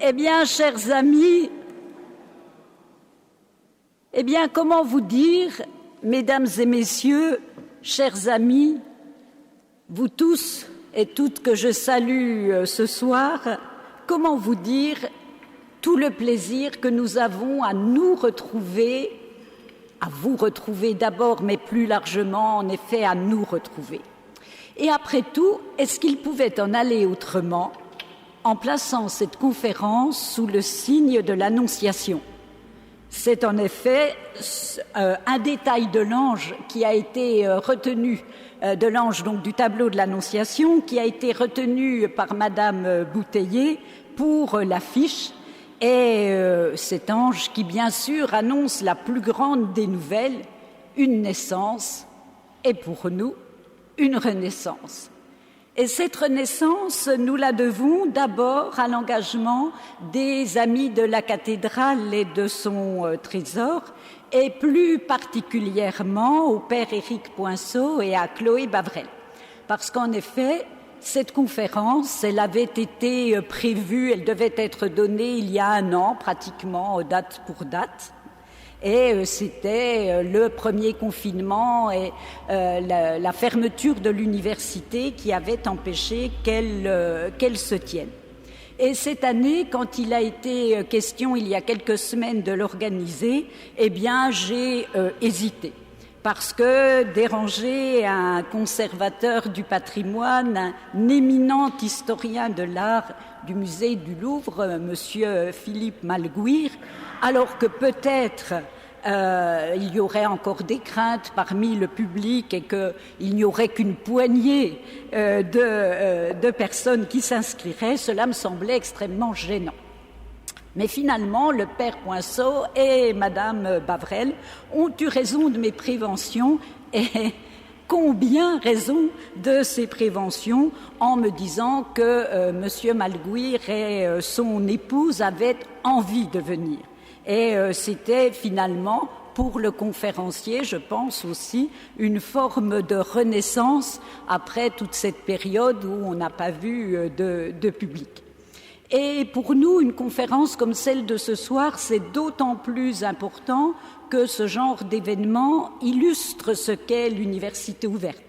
Eh bien, chers amis, comment vous dire, mesdames et messieurs, chers amis, vous tous et toutes que je salue ce soir, comment vous dire tout le plaisir que nous avons à nous retrouver, à vous retrouver d'abord, mais plus largement, en effet, à nous retrouver. Et après tout, est-ce qu'il pouvait en aller autrement en plaçant cette conférence sous le signe de l'Annonciation? C'est en effet un détail de l'ange qui a été retenu, de l'ange donc du tableau de l'Annonciation, qui a été retenu par Madame Bouteiller pour l'affiche. Et cet ange qui, bien sûr, annonce la plus grande des nouvelles, une naissance, et pour nous, une renaissance. Et cette renaissance, nous la devons d'abord à l'engagement des amis de la cathédrale et de son trésor, et plus particulièrement au père Éric Poinceau et à Chloé Bavrel. Parce qu'en effet, cette conférence, elle avait été prévue, elle devait être donnée il y a 1 an, pratiquement date pour date. Et c'était le premier confinement et la fermeture de l'université qui avait empêché qu'elle se tienne. Et cette année, quand il a été question, il y a quelques semaines, de l'organiser, eh bien, j'ai hésité. Parce que déranger un conservateur du patrimoine, un éminent historien de l'art du musée du Louvre, monsieur Philippe Malguir, alors que peut-être il y aurait encore des craintes parmi le public et qu'il n'y aurait qu'une poignée de personnes qui s'inscriraient, cela me semblait extrêmement gênant. Mais finalement, le père Poinceau et Madame Bavrel ont eu raison de mes préventions, et combien raison de ces préventions, en me disant que Monsieur Malguir et son épouse avaient envie de venir. Et c'était finalement, pour le conférencier, je pense aussi, une forme de renaissance après toute cette période où on n'a pas vu de public. Et pour nous, une conférence comme celle de ce soir, c'est d'autant plus important que ce genre d'événement illustre ce qu'est l'université ouverte.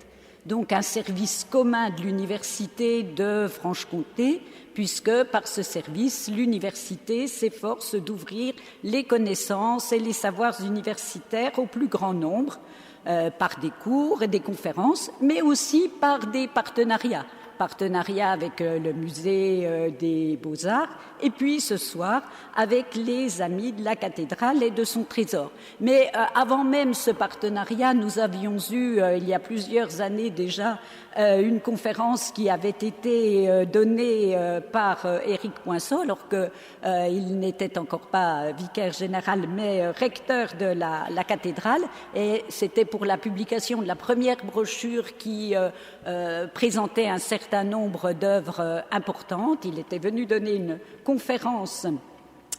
Donc un service commun de l'université de Franche-Comté, puisque par ce service, l'université s'efforce d'ouvrir les connaissances et les savoirs universitaires au plus grand nombre, par des cours et des conférences, mais aussi par des partenariats avec le musée des Beaux-Arts, et puis ce soir avec les amis de la cathédrale et de son trésor. Mais avant même ce partenariat, nous avions eu, il y a plusieurs années déjà, une conférence qui avait été donnée par Éric Poinceau, alors qu'il n'était encore pas vicaire général, mais recteur de la cathédrale, et c'était pour la publication de la première brochure qui présentait un certain nombre d'œuvres importantes. Il était venu donner une conférence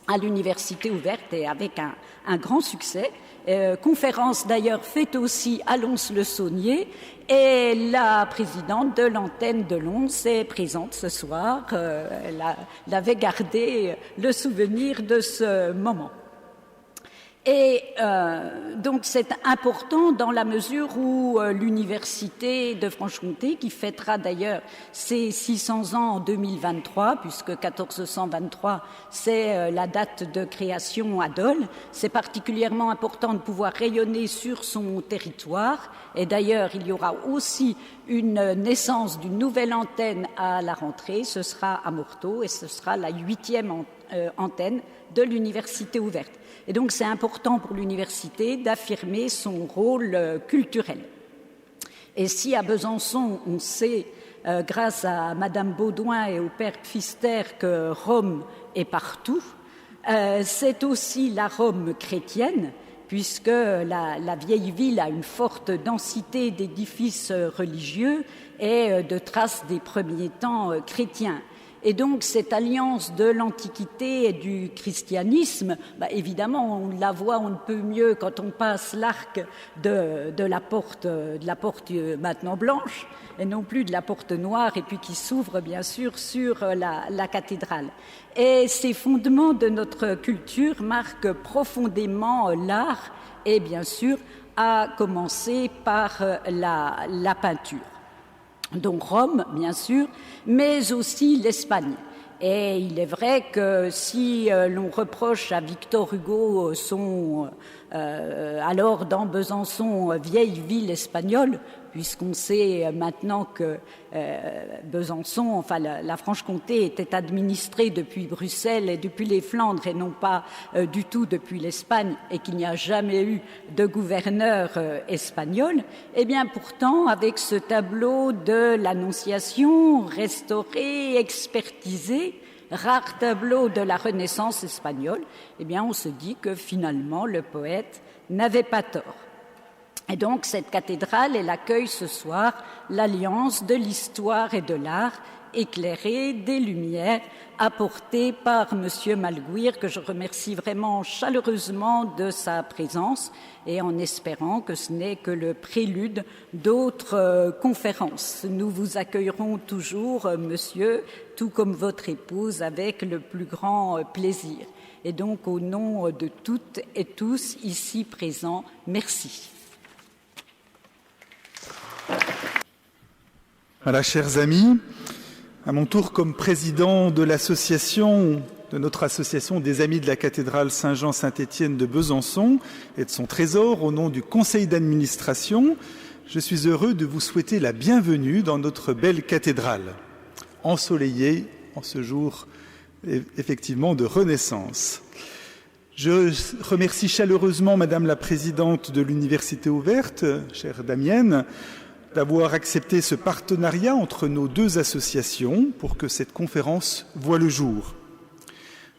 à l'université ouverte, et avec un grand succès. Conférence d'ailleurs faite aussi à Lons-le-Saunier, et la présidente de l'antenne de Lons est présente ce soir. Elle avait gardé le souvenir de ce moment. Et donc c'est important dans la mesure où l'université de Franche-Comté, qui fêtera d'ailleurs ses 600 ans en 2023, puisque 1423 c'est la date de création à Dole, c'est particulièrement important de pouvoir rayonner sur son territoire. Et d'ailleurs il y aura aussi une naissance d'une nouvelle antenne à la rentrée, ce sera à Morteau, et ce sera la 8e antenne de l'université ouverte. Et donc c'est important pour l'université d'affirmer son rôle culturel. Et si à Besançon, on sait, grâce à Madame Baudouin et au père Pfister, que Rome est partout, c'est aussi la Rome chrétienne, puisque la vieille ville a une forte densité d'édifices religieux et de traces des premiers temps chrétiens. Et donc cette alliance de l'Antiquité et du christianisme, évidemment on la voit, on ne peut mieux quand on passe l'arc de la porte maintenant blanche, et non plus de la porte noire, et puis qui s'ouvre bien sûr sur la cathédrale. Et ces fondements de notre culture marquent profondément l'art, et bien sûr à commencer par la peinture. Donc Rome, bien sûr, mais aussi l'Espagne. Et il est vrai que si l'on reproche à Victor Hugo alors dans Besançon, vieille ville espagnole, puisqu'on sait maintenant que Besançon, enfin la Franche-Comté était administrée depuis Bruxelles et depuis les Flandres et non pas du tout depuis l'Espagne, et qu'il n'y a jamais eu de gouverneur espagnol, eh bien pourtant avec ce tableau de l'Annonciation restauré, expertisé, rare tableau de la Renaissance espagnole, eh bien on se dit que finalement le poète n'avait pas tort. Et donc cette cathédrale, elle accueille ce soir l'alliance de l'histoire et de l'art, éclairée des lumières apportées par Monsieur Malguir, que je remercie vraiment chaleureusement de sa présence, et en espérant que ce n'est que le prélude d'autres conférences. Nous vous accueillerons toujours, monsieur, tout comme votre épouse, avec le plus grand plaisir. Et donc au nom de toutes et tous ici présents, merci. Voilà, chers amis, à mon tour comme président de notre association des Amis de la cathédrale Saint-Jean-Saint-Étienne de Besançon et de son trésor, au nom du conseil d'administration, je suis heureux de vous souhaiter la bienvenue dans notre belle cathédrale, ensoleillée en ce jour effectivement de Renaissance. Je remercie chaleureusement Madame la Présidente de l'Université ouverte, chère Damienne, d'avoir accepté ce partenariat entre nos deux associations pour que cette conférence voie le jour.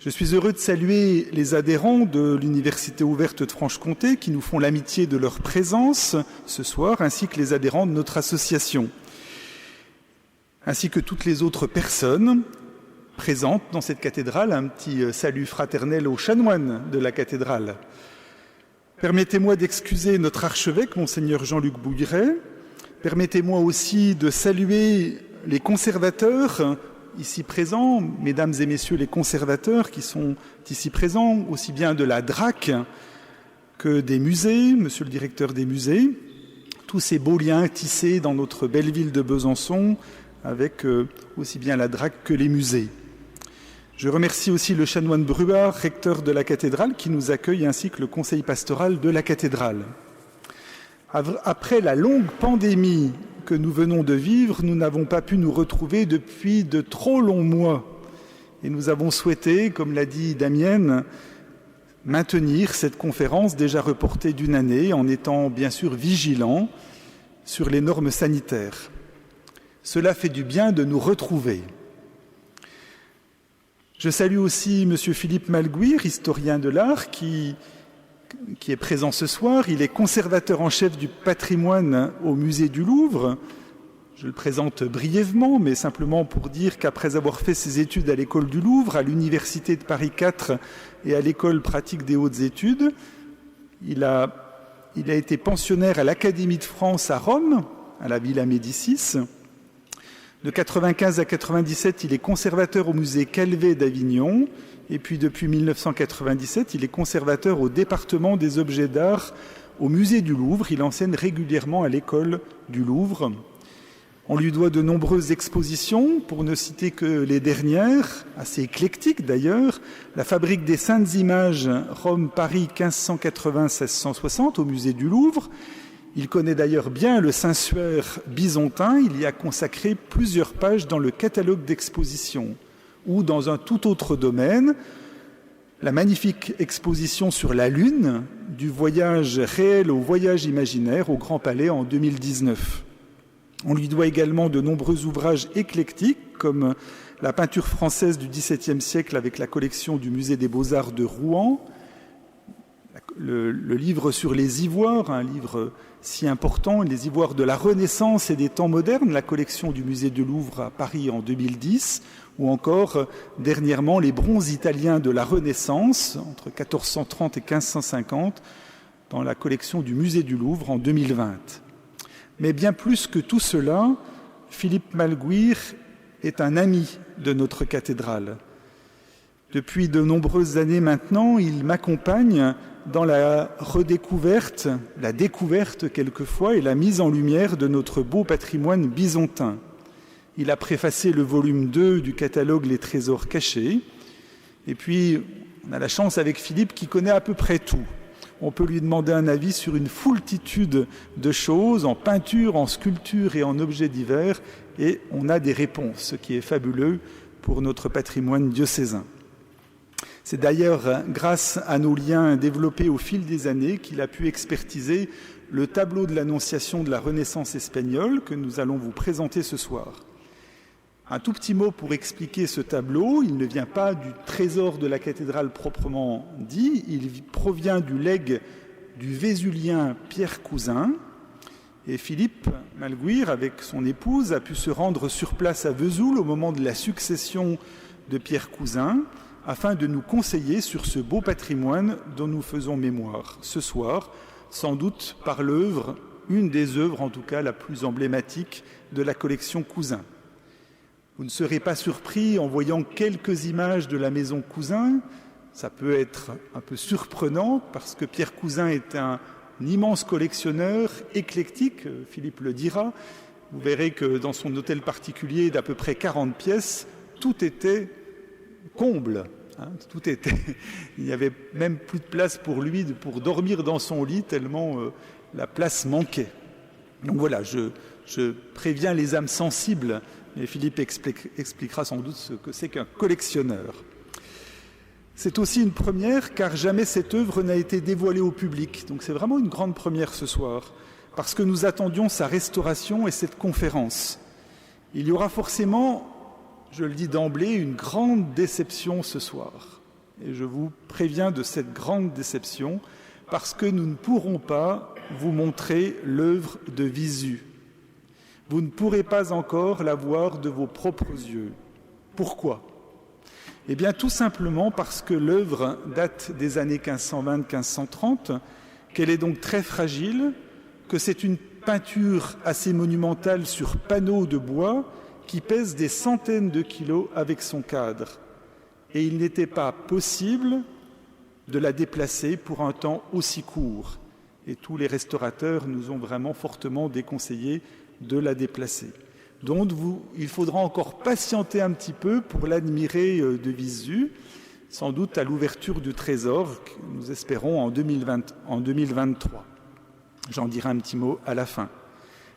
Je suis heureux de saluer les adhérents de l'Université ouverte de Franche-Comté qui nous font l'amitié de leur présence ce soir, ainsi que les adhérents de notre association, ainsi que toutes les autres personnes présentes dans cette cathédrale. Un petit salut fraternel aux chanoines de la cathédrale. Permettez-moi d'excuser notre archevêque, Monseigneur Jean-Luc Bouilleret. Permettez-moi aussi de saluer les conservateurs ici présents, mesdames et messieurs les conservateurs qui sont ici présents, aussi bien de la DRAC que des musées, monsieur le directeur des musées, tous ces beaux liens tissés dans notre belle ville de Besançon avec aussi bien la DRAC que les musées. Je remercie aussi le chanoine Bruard, recteur de la cathédrale, qui nous accueille, ainsi que le conseil pastoral de la cathédrale. Après la longue pandémie que nous venons de vivre, nous n'avons pas pu nous retrouver depuis de trop longs mois. Et nous avons souhaité, comme l'a dit Damienne, maintenir cette conférence déjà reportée d'une année en étant bien sûr vigilants sur les normes sanitaires. Cela fait du bien de nous retrouver. Je salue aussi M. Philippe Malguir, historien de l'art, qui est présent ce soir. Il est conservateur en chef du patrimoine au musée du Louvre. Je le présente brièvement, mais simplement pour dire qu'après avoir fait ses études à l'école du Louvre, à l'université de Paris 4 et à l'école pratique des hautes études, il a été pensionnaire à l'Académie de France à Rome, à la Villa Médicis. De 1995 à 1997, il est conservateur au musée Calvet d'Avignon. Et puis depuis 1997, il est conservateur au département des objets d'art au musée du Louvre. Il enseigne régulièrement à l'école du Louvre. On lui doit de nombreuses expositions, pour ne citer que les dernières, assez éclectiques d'ailleurs. La Fabrique des Saintes Images, Rome-Paris 1580-1660 au musée du Louvre. Il connaît d'ailleurs bien le Saint-Suaire byzantin. Il y a consacré plusieurs pages dans le catalogue d'exposition. Ou dans un tout autre domaine, la magnifique exposition sur la Lune, du voyage réel au voyage imaginaire au Grand Palais en 2019. On lui doit également de nombreux ouvrages éclectiques, comme la peinture française du XVIIe siècle avec la collection du Musée des Beaux-Arts de Rouen, le livre sur les ivoires, un livre si importants, les ivoires de la Renaissance et des temps modernes, la collection du musée du Louvre à Paris en 2010, ou encore dernièrement les bronzes italiens de la Renaissance entre 1430 et 1550 dans la collection du musée du Louvre en 2020. Mais bien plus que tout cela, Philippe Malguir est un ami de notre cathédrale. Depuis de nombreuses années maintenant, il m'accompagne dans la redécouverte, la découverte quelquefois et la mise en lumière de notre beau patrimoine byzantin. Il a préfacé le volume 2 du catalogue Les Trésors cachés. Et puis, on a la chance avec Philippe qui connaît à peu près tout. On peut lui demander un avis sur une foultitude de choses, en peinture, en sculpture et en objets divers, et on a des réponses, ce qui est fabuleux pour notre patrimoine diocésain. C'est d'ailleurs grâce à nos liens développés au fil des années qu'il a pu expertiser le tableau de l'Annonciation de la Renaissance espagnole que nous allons vous présenter ce soir. Un tout petit mot pour expliquer ce tableau. Il ne vient pas du trésor de la cathédrale proprement dit, il provient du legs du Vésulien Pierre Cousin. Et Philippe Malguir, avec son épouse, a pu se rendre sur place à Vesoul au moment de la succession de Pierre Cousin, afin de nous conseiller sur ce beau patrimoine dont nous faisons mémoire ce soir, sans doute par l'œuvre, une des œuvres en tout cas la plus emblématique de la collection Cousin. Vous ne serez pas surpris en voyant quelques images de la maison Cousin. Ça peut être un peu surprenant parce que Pierre Cousin est un immense collectionneur éclectique, Philippe le dira. Vous verrez que dans son hôtel particulier d'à peu près 40 pièces, tout était comble. Il n'y avait même plus de place pour lui pour dormir dans son lit tellement la place manquait. Donc voilà, je préviens les âmes sensibles. Et Philippe expliquera sans doute ce que c'est qu'un collectionneur. C'est aussi une première, car jamais cette œuvre n'a été dévoilée au public. Donc c'est vraiment une grande première ce soir, parce que nous attendions sa restauration et cette conférence. Il y aura forcément, je le dis d'emblée, une grande déception ce soir. Et je vous préviens de cette grande déception, parce que nous ne pourrons pas vous montrer l'œuvre de visu. Vous ne pourrez pas encore la voir de vos propres yeux. Pourquoi ? Eh bien, tout simplement parce que l'œuvre date des années 1520-1530, qu'elle est donc très fragile, que c'est une peinture assez monumentale sur panneaux de bois qui pèse des centaines de kilos avec son cadre. Et il n'était pas possible de la déplacer pour un temps aussi court. Et tous les restaurateurs nous ont vraiment fortement déconseillé de la déplacer. Donc il faudra encore patienter un petit peu pour l'admirer de visu, sans doute à l'ouverture du trésor, que nous espérons en 2023. J'en dirai un petit mot à la fin.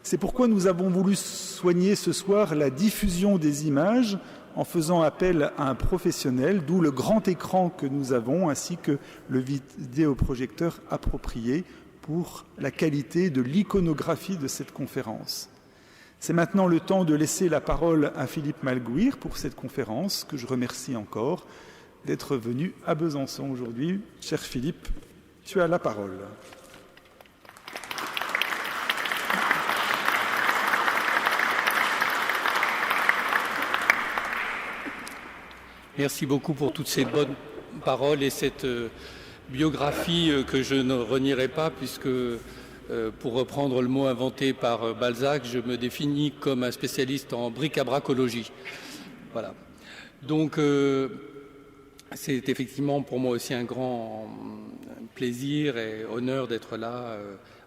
C'est pourquoi nous avons voulu soigner ce soir la diffusion des images en faisant appel à un professionnel, d'où le grand écran que nous avons, ainsi que le vidéoprojecteur approprié pour la qualité de l'iconographie de cette conférence. C'est maintenant le temps de laisser la parole à Philippe Malguir pour cette conférence, que je remercie encore d'être venu à Besançon aujourd'hui. Cher Philippe, tu as la parole. Merci beaucoup pour toutes ces bonnes paroles et cette biographie que je ne renierai pas, puisque, pour reprendre le mot inventé par Balzac, je me définis comme un spécialiste en bric-à-bracologie. Voilà. Donc, c'est effectivement pour moi aussi un grand plaisir et honneur d'être là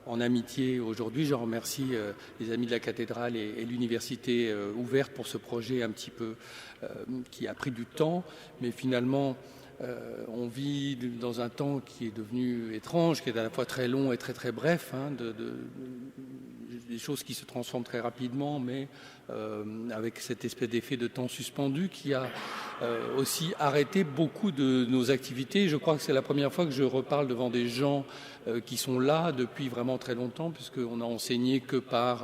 en amitié aujourd'hui. Je remercie les amis de la cathédrale et l'université ouverte pour ce projet un petit peu qui a pris du temps, mais finalement on vit dans un temps qui est devenu étrange, qui est à la fois très long et très très bref, des choses qui se transforment très rapidement, mais avec cette espèce d'effet de temps suspendu qui a aussi arrêté beaucoup de nos activités. Je crois que c'est la première fois que je reparle devant des gens qui sont là depuis vraiment très longtemps, puisqu'on n'a enseigné que par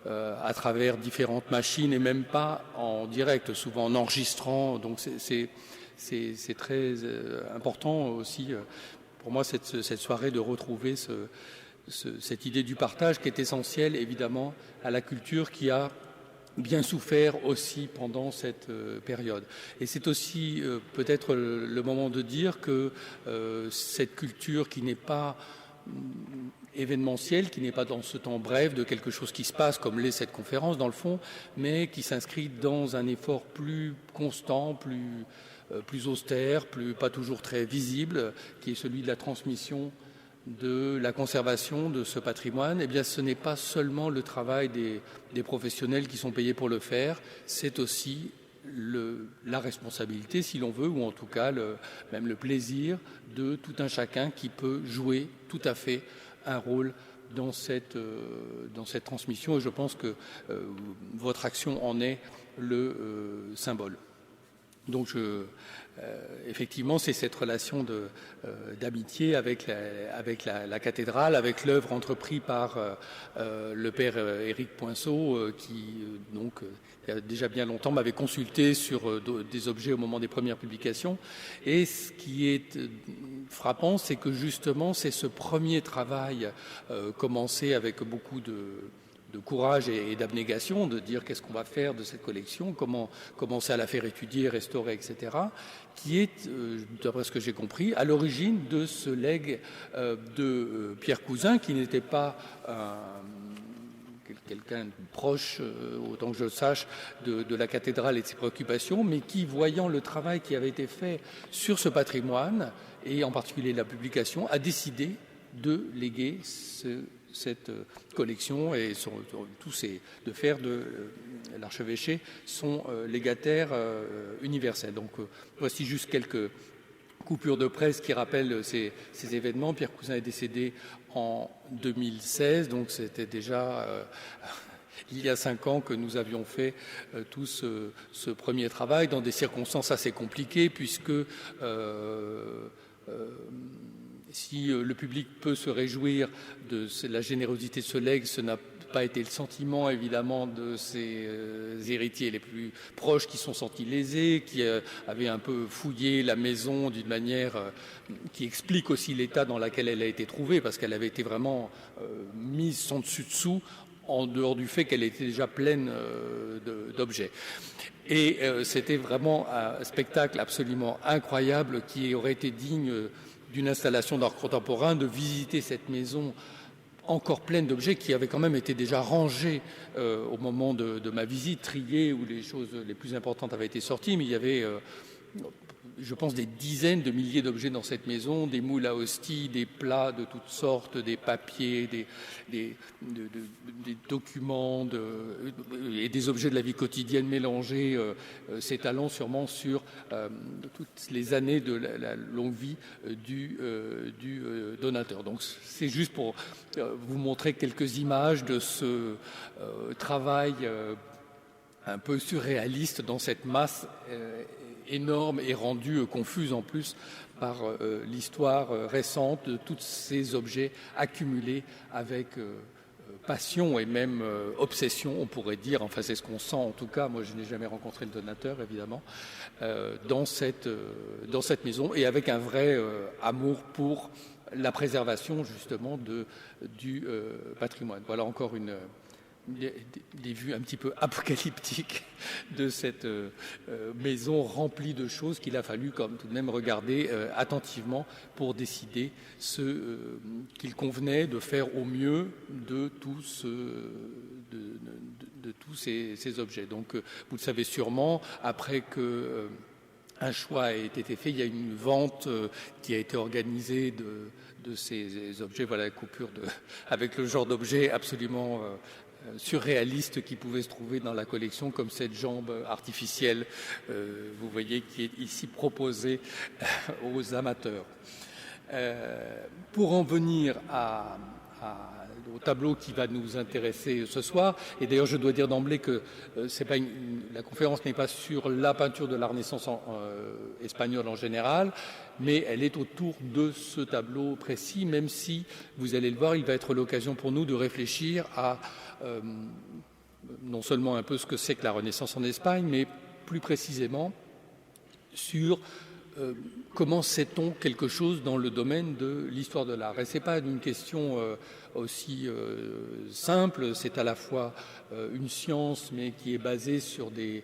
à travers différentes machines et même pas en direct, souvent en enregistrant. Donc c'est très important aussi pour moi cette soirée de retrouver cette idée du partage qui est essentielle évidemment à la culture qui a bien souffert aussi pendant cette période. Et c'est aussi peut-être le moment de dire que cette culture qui n'est pas événementielle, qui n'est pas dans ce temps bref de quelque chose qui se passe, comme l'est cette conférence dans le fond, mais qui s'inscrit dans un effort plus constant, plus austère, pas toujours très visible, qui est celui de la transmission, de la conservation de ce patrimoine. Eh bien, ce n'est pas seulement le travail des professionnels qui sont payés pour le faire, c'est aussi la responsabilité, si l'on veut, ou en tout cas même le plaisir de tout un chacun qui peut jouer tout à fait un rôle dans cette transmission. Et je pense que votre action en est le symbole. Donc, effectivement, c'est cette relation d'amitié avec la cathédrale, avec l'œuvre entreprise par le père Éric Poinceau, qui, il y a déjà bien longtemps, m'avait consulté sur des objets au moment des premières publications. Et ce qui est frappant, c'est que justement, c'est ce premier travail commencé avec beaucoup de courage et d'abnégation, de dire qu'est-ce qu'on va faire de cette collection, comment commencer à la faire étudier, restaurer, etc., qui est, d'après ce que j'ai compris, à l'origine de ce legs de Pierre Cousin, qui n'était pas quelqu'un de proche, autant que je le sache, de la cathédrale et de ses préoccupations, mais qui, voyant le travail qui avait été fait sur ce patrimoine, et en particulier la publication, a décidé de léguer cette collection et de faire de l'archevêché son légataire universel. Donc voici juste quelques coupures de presse qui rappellent ces événements. Pierre Cousin est décédé en 2016, donc c'était déjà il y a 5 ans que nous avions fait tout ce premier travail dans des circonstances assez compliquées puisque si le public peut se réjouir de la générosité de ce legs, ce n'a pas été le sentiment évidemment de ses héritiers les plus proches qui sont sentis lésés, qui avaient un peu fouillé la maison d'une manière qui explique aussi l'état dans lequel elle a été trouvée, parce qu'elle avait été vraiment mise sans dessus-dessous, en dehors du fait qu'elle était déjà pleine d'objets. Et c'était vraiment un spectacle absolument incroyable qui aurait été digne d'une installation d'art contemporain, de visiter cette maison encore pleine d'objets qui avaient quand même été déjà rangés au moment de ma visite, triés, où les choses les plus importantes avaient été sorties, mais il y avait, je pense, des dizaines de milliers d'objets dans cette maison, des moules à hosties, des plats de toutes sortes, des papiers, des documents et des objets de la vie quotidienne mélangés, s'étalant sûrement sur toutes les années de la longue vie du donateur. Donc c'est juste pour vous montrer quelques images de ce travail un peu surréaliste dans cette masse énorme et rendue confuse en plus par l'histoire récente de tous ces objets accumulés avec passion et même obsession, on pourrait dire, enfin c'est ce qu'on sent en tout cas, moi je n'ai jamais rencontré le donateur évidemment, dans cette maison, et avec un vrai amour pour la préservation justement du patrimoine. Voilà encore des vues un petit peu apocalyptiques de cette maison remplie de choses qu'il a fallu comme tout de même regarder attentivement pour décider ce qu'il convenait de faire au mieux de tous ces objets. Donc vous le savez sûrement, après que un choix a été fait, il y a une vente qui a été organisée de ces objets. Voilà la coupure avec le genre d'objet absolument surréaliste qui pouvait se trouver dans la collection, comme cette jambe artificielle, vous voyez, qui est ici proposée aux amateurs. Pour en venir au tableau qui va nous intéresser ce soir, et d'ailleurs je dois dire d'emblée que la conférence n'est pas sur la peinture de la Renaissance espagnole en général, mais elle est autour de ce tableau précis, même si, vous allez le voir, il va être l'occasion pour nous de réfléchir à non seulement un peu ce que c'est que la Renaissance en Espagne, mais plus précisément sur comment sait-on quelque chose dans le domaine de l'histoire de l'art? Et ce n'est pas une question aussi simple, c'est à la fois une science, mais qui est basée sur des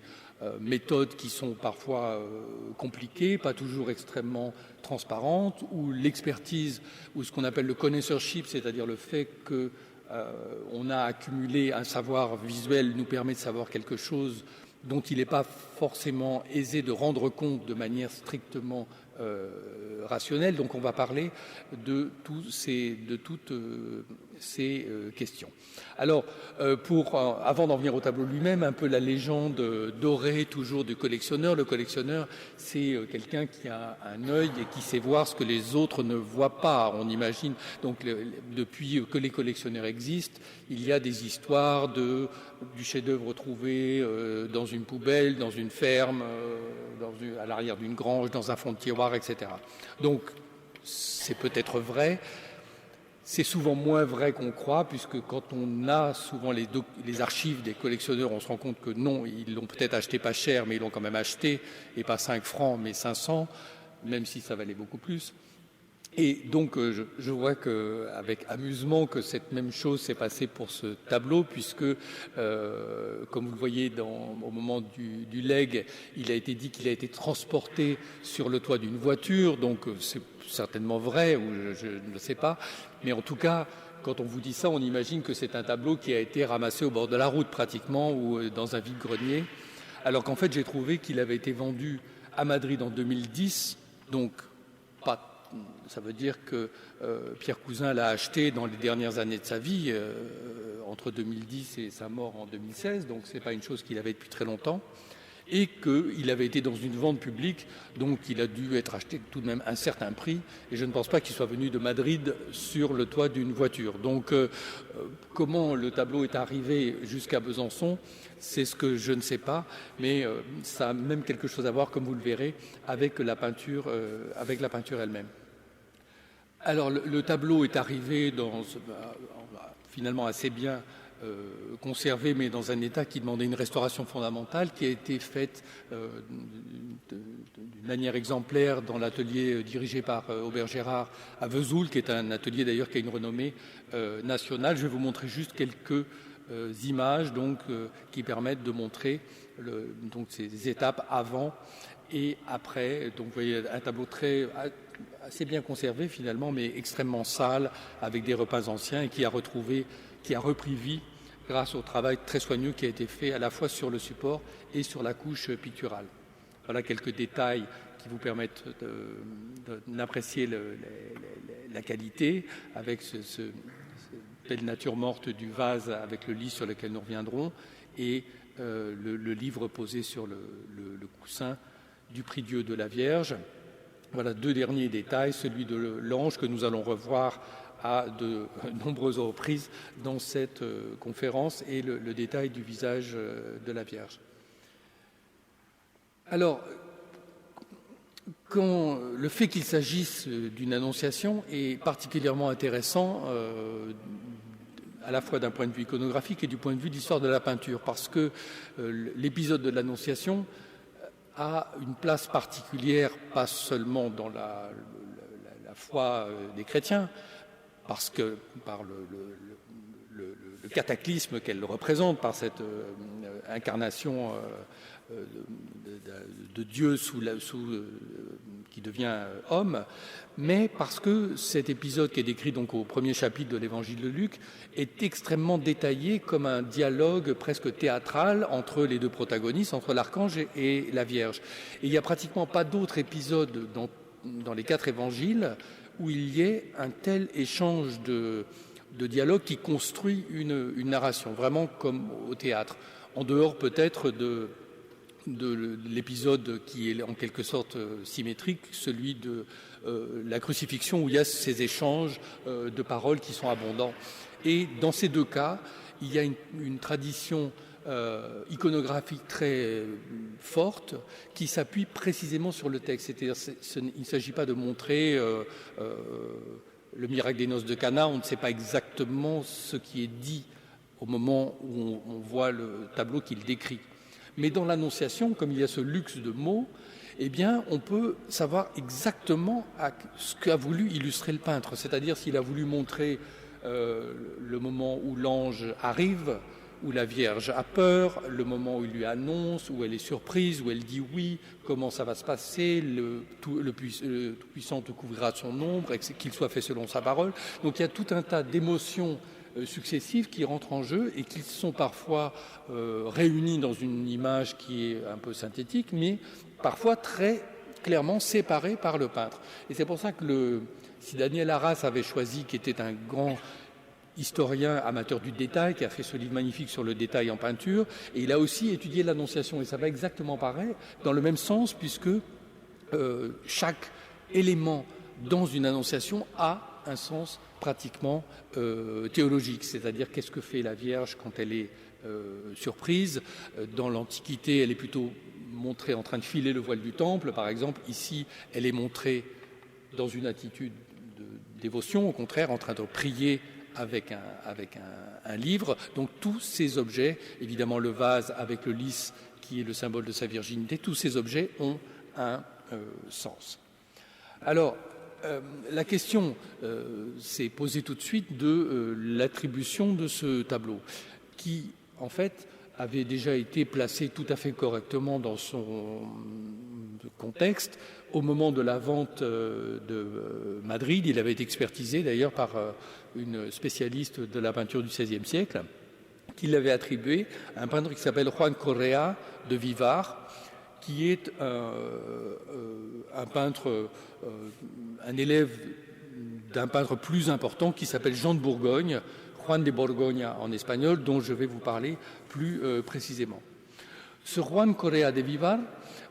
méthodes qui sont parfois compliquées, pas toujours extrêmement transparentes, ou l'expertise, ou ce qu'on appelle le connoisseurship, c'est-à-dire le fait que on a accumulé un savoir visuel nous permet de savoir quelque chose dont il n'est pas forcément aisé de rendre compte de manière strictement rationnelle. Donc on va parler de toutes ces questions. Alors, avant d'en venir au tableau lui-même, un peu la légende dorée toujours du collectionneur. Le collectionneur, c'est quelqu'un qui a un œil et qui sait voir ce que les autres ne voient pas. On imagine, donc depuis que les collectionneurs existent, il y a des histoires du chef-d'œuvre trouvé dans une poubelle, dans une ferme, à l'arrière d'une grange, dans un fond de tiroir, etc. Donc, c'est peut-être vrai. C'est souvent moins vrai qu'on croit, puisque quand on a souvent les archives des collectionneurs, on se rend compte que non, ils l'ont peut-être acheté pas cher, mais ils l'ont quand même acheté, et pas 5 francs, mais 500, même si ça valait beaucoup plus. Et donc, je vois avec amusement que cette même chose s'est passée pour ce tableau, puisque, comme vous le voyez au moment du legs, il a été dit qu'il a été transporté sur le toit d'une voiture, donc c'est certainement vrai, ou je ne sais pas, mais en tout cas, quand on vous dit ça, on imagine que c'est un tableau qui a été ramassé au bord de la route pratiquement, ou dans un vide-grenier, alors qu'en fait, j'ai trouvé qu'il avait été vendu à Madrid en 2010, donc pas. Ça veut dire que Pierre Cousin l'a acheté dans les dernières années de sa vie, entre 2010 et sa mort en 2016, donc ce n'est pas une chose qu'il avait depuis très longtemps, et qu'il avait été dans une vente publique, donc il a dû être acheté tout de même un certain prix, et je ne pense pas qu'il soit venu de Madrid sur le toit d'une voiture. Donc comment le tableau est arrivé jusqu'à Besançon, c'est ce que je ne sais pas, mais ça a même quelque chose à voir, comme vous le verrez, avec la peinture elle-même. Alors le tableau est arrivé finalement assez bien conservé, mais dans un état qui demandait une restauration fondamentale, qui a été faite d'une manière exemplaire dans l'atelier dirigé par Aubert Gérard à Vesoul, qui est un atelier d'ailleurs qui a une renommée nationale. Je vais vous montrer juste quelques images qui permettent de montrer ces étapes avant et après. Donc vous voyez un tableau assez bien conservé finalement, mais extrêmement sale, avec des repeints anciens, et qui a repris vie grâce au travail très soigneux qui a été fait à la fois sur le support et sur la couche picturale. Voilà quelques détails qui vous permettent d'apprécier la qualité, avec cette belle nature morte du vase avec le lit sur lequel nous reviendrons, et le livre posé sur le coussin du prie-dieu de la Vierge. Voilà deux derniers détails, celui de l'ange que nous allons revoir à de nombreuses reprises dans cette conférence, et le détail du visage de la Vierge. Alors, le fait qu'il s'agisse d'une annonciation est particulièrement intéressant à la fois d'un point de vue iconographique et du point de vue de l'histoire de la peinture, parce que l'épisode de l'annonciation a une place particulière, pas seulement dans la foi des chrétiens, parce que par le cataclysme qu'elle représente, par cette incarnation de Dieu qui devient homme, mais parce que cet épisode qui est décrit donc au premier chapitre de l'Évangile de Luc est extrêmement détaillé comme un dialogue presque théâtral entre les deux protagonistes, entre l'archange et la Vierge. Et il n'y a pratiquement pas d'autre épisode dans les 4 évangiles où il y ait un tel échange de dialogue qui construit une narration, vraiment comme au théâtre, en dehors peut-être de l'épisode qui est en quelque sorte symétrique, celui de la crucifixion, où il y a ces échanges de paroles qui sont abondants. Et dans ces deux cas, il y a une tradition iconographique très forte qui s'appuie précisément sur le texte. C'est-à-dire il ne s'agit pas de montrer le miracle des noces de Cana, on ne sait pas exactement ce qui est dit au moment où on voit le tableau qu'il décrit. Mais dans l'Annonciation, comme il y a ce luxe de mots, eh bien, on peut savoir exactement ce qu'a voulu illustrer le peintre. C'est-à-dire s'il a voulu montrer le moment où l'ange arrive, où la Vierge a peur, le moment où il lui annonce, où elle est surprise, où elle dit oui, comment ça va se passer, le Tout-Puissant te couvrira de son ombre, et qu'il soit fait selon sa parole. Donc il y a tout un tas d'émotions successives qui rentrent en jeu et qui sont parfois réunies dans une image qui est un peu synthétique, mais parfois très clairement séparées par le peintre. Et c'est pour ça que si Daniel Arras avait choisi, qui était un grand historien amateur du détail, qui a fait ce livre magnifique sur le détail en peinture, et il a aussi étudié l'Annonciation, et ça va exactement pareil, dans le même sens, puisque chaque élément dans une Annonciation a un sens pratiquement théologique, c'est-à-dire qu'est-ce que fait la Vierge quand elle est surprise. Dans l'Antiquité, elle est plutôt montrée en train de filer le voile du temple, par exemple. Ici, elle est montrée dans une attitude de dévotion, au contraire, en train de prier avec un livre. Donc tous ces objets, évidemment le vase avec le lys qui est le symbole de sa virginité, tous ces objets ont un sens. Alors, la question s'est posée tout de suite de l'attribution de ce tableau, qui en fait avait déjà été placé tout à fait correctement dans son contexte. Au moment de la vente de Madrid, il avait été expertisé d'ailleurs par une spécialiste de la peinture du XVIe siècle, qui l'avait attribué à un peintre qui s'appelle Juan Correa de Vivar, qui est un peintre, un élève d'un peintre plus important qui s'appelle Jean de Bourgogne, Juan de Borgoña en espagnol, dont je vais vous parler plus précisément. Ce Juan Correa de Vivar,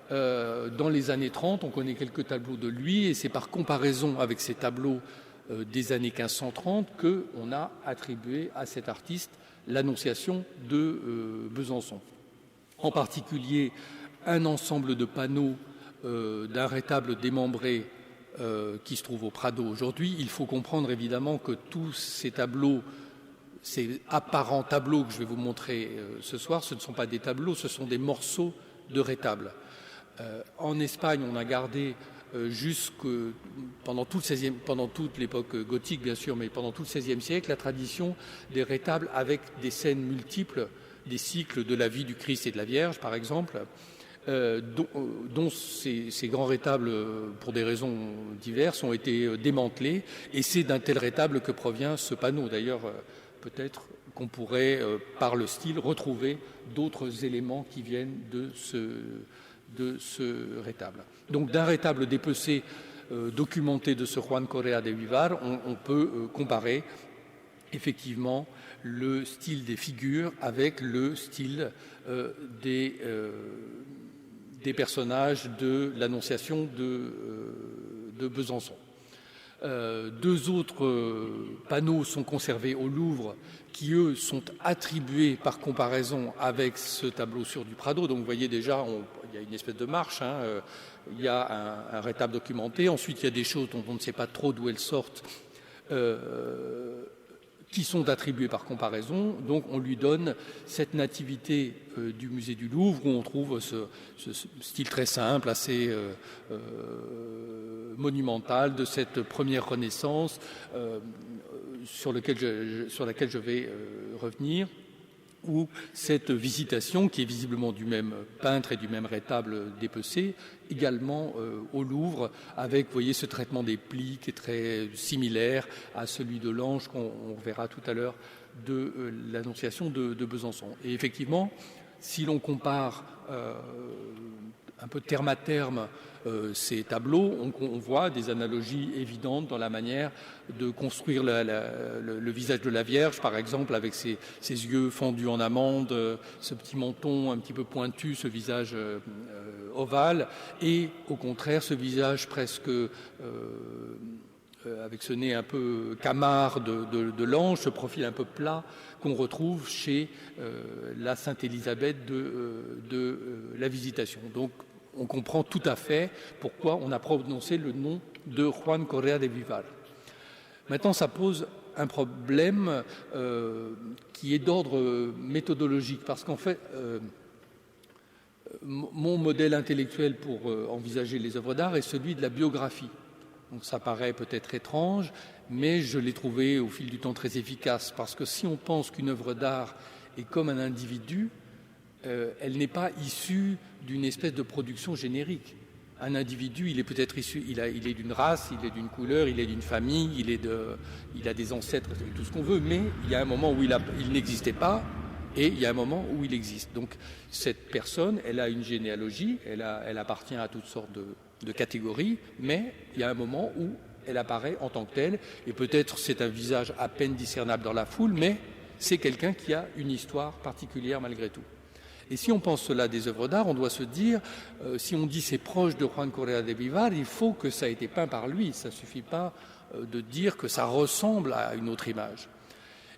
dans les années 30, on connaît quelques tableaux de lui, et c'est par comparaison avec ces tableaux des années 1530 qu'on a attribué à cet artiste l'Annonciation de Besançon. En particulier, un ensemble de panneaux d'un rétable démembré qui se trouve au Prado aujourd'hui. Il faut comprendre évidemment que tous ces tableaux, ces apparents tableaux que je vais vous montrer ce soir, ce ne sont pas des tableaux, ce sont des morceaux de rétable. En Espagne, on a gardé pendant toute l'époque gothique, bien sûr, mais pendant tout le XVIe siècle, la tradition des rétables avec des scènes multiples, des cycles de la vie du Christ et de la Vierge, par exemple, dont ces grands rétables, pour des raisons diverses, ont été démantelés. Et c'est d'un tel rétable que provient ce panneau. D'ailleurs, peut-être qu'on pourrait, par le style, retrouver d'autres éléments qui viennent de ce rétable. Donc d'un rétable dépecé documenté de ce Juan Correa de Vivar, on peut comparer effectivement le style des figures avec le style des personnages de l'Annonciation de Besançon. Deux autres panneaux sont conservés au Louvre qui, eux, sont attribués par comparaison avec ce tableau sur du Prado. Donc vous voyez déjà, il y a une espèce de marche, il y a un rétable documenté, ensuite il y a des choses dont on ne sait pas trop d'où elles sortent, qui sont attribuées par comparaison. Donc on lui donne cette nativité du musée du Louvre, où on trouve ce style très simple, assez monumental de cette première Renaissance sur laquelle je vais revenir, où cette visitation, qui est visiblement du même peintre et du même rétable dépecé, également au Louvre, avec, vous voyez, ce traitement des plis qui est très similaire à celui de l'ange qu'on verra tout à l'heure de l'Annonciation de Besançon. Et effectivement, si l'on compare un peu terme à terme ces tableaux, on voit des analogies évidentes dans la manière de construire le visage de la Vierge, par exemple, avec ses yeux fendus en amande, ce petit menton un petit peu pointu, ce visage ovale, et au contraire ce visage presque avec ce nez un peu camard de l'ange, ce profil un peu plat qu'on retrouve chez la Sainte Élisabeth de la Visitation. Donc on comprend tout à fait pourquoi on a prononcé le nom de Juan Correa de Vivar. Maintenant, ça pose un problème qui est d'ordre méthodologique, parce qu'en fait, mon modèle intellectuel pour envisager les œuvres d'art est celui de la biographie. Donc ça paraît peut-être étrange, mais je l'ai trouvé au fil du temps très efficace, parce que si on pense qu'une œuvre d'art est comme un individu, elle n'est pas issue d'une espèce de production générique. Un individu, il est peut-être issu, il est d'une race, il est d'une couleur, il est d'une famille, il a des ancêtres, tout ce qu'on veut, mais il y a un moment où il n'existait pas, et il y a un moment où il existe. Donc cette personne, elle a une généalogie, elle appartient à toutes sortes de catégories, mais il y a un moment où elle apparaît en tant que telle, et peut-être c'est un visage à peine discernable dans la foule, mais c'est quelqu'un qui a une histoire particulière malgré tout. Et si on pense cela des œuvres d'art, on doit se dire, si on dit c'est proche de Juan Correa de Vivar, il faut que ça ait été peint par lui. Ça ne suffit pas de dire que ça ressemble à une autre image.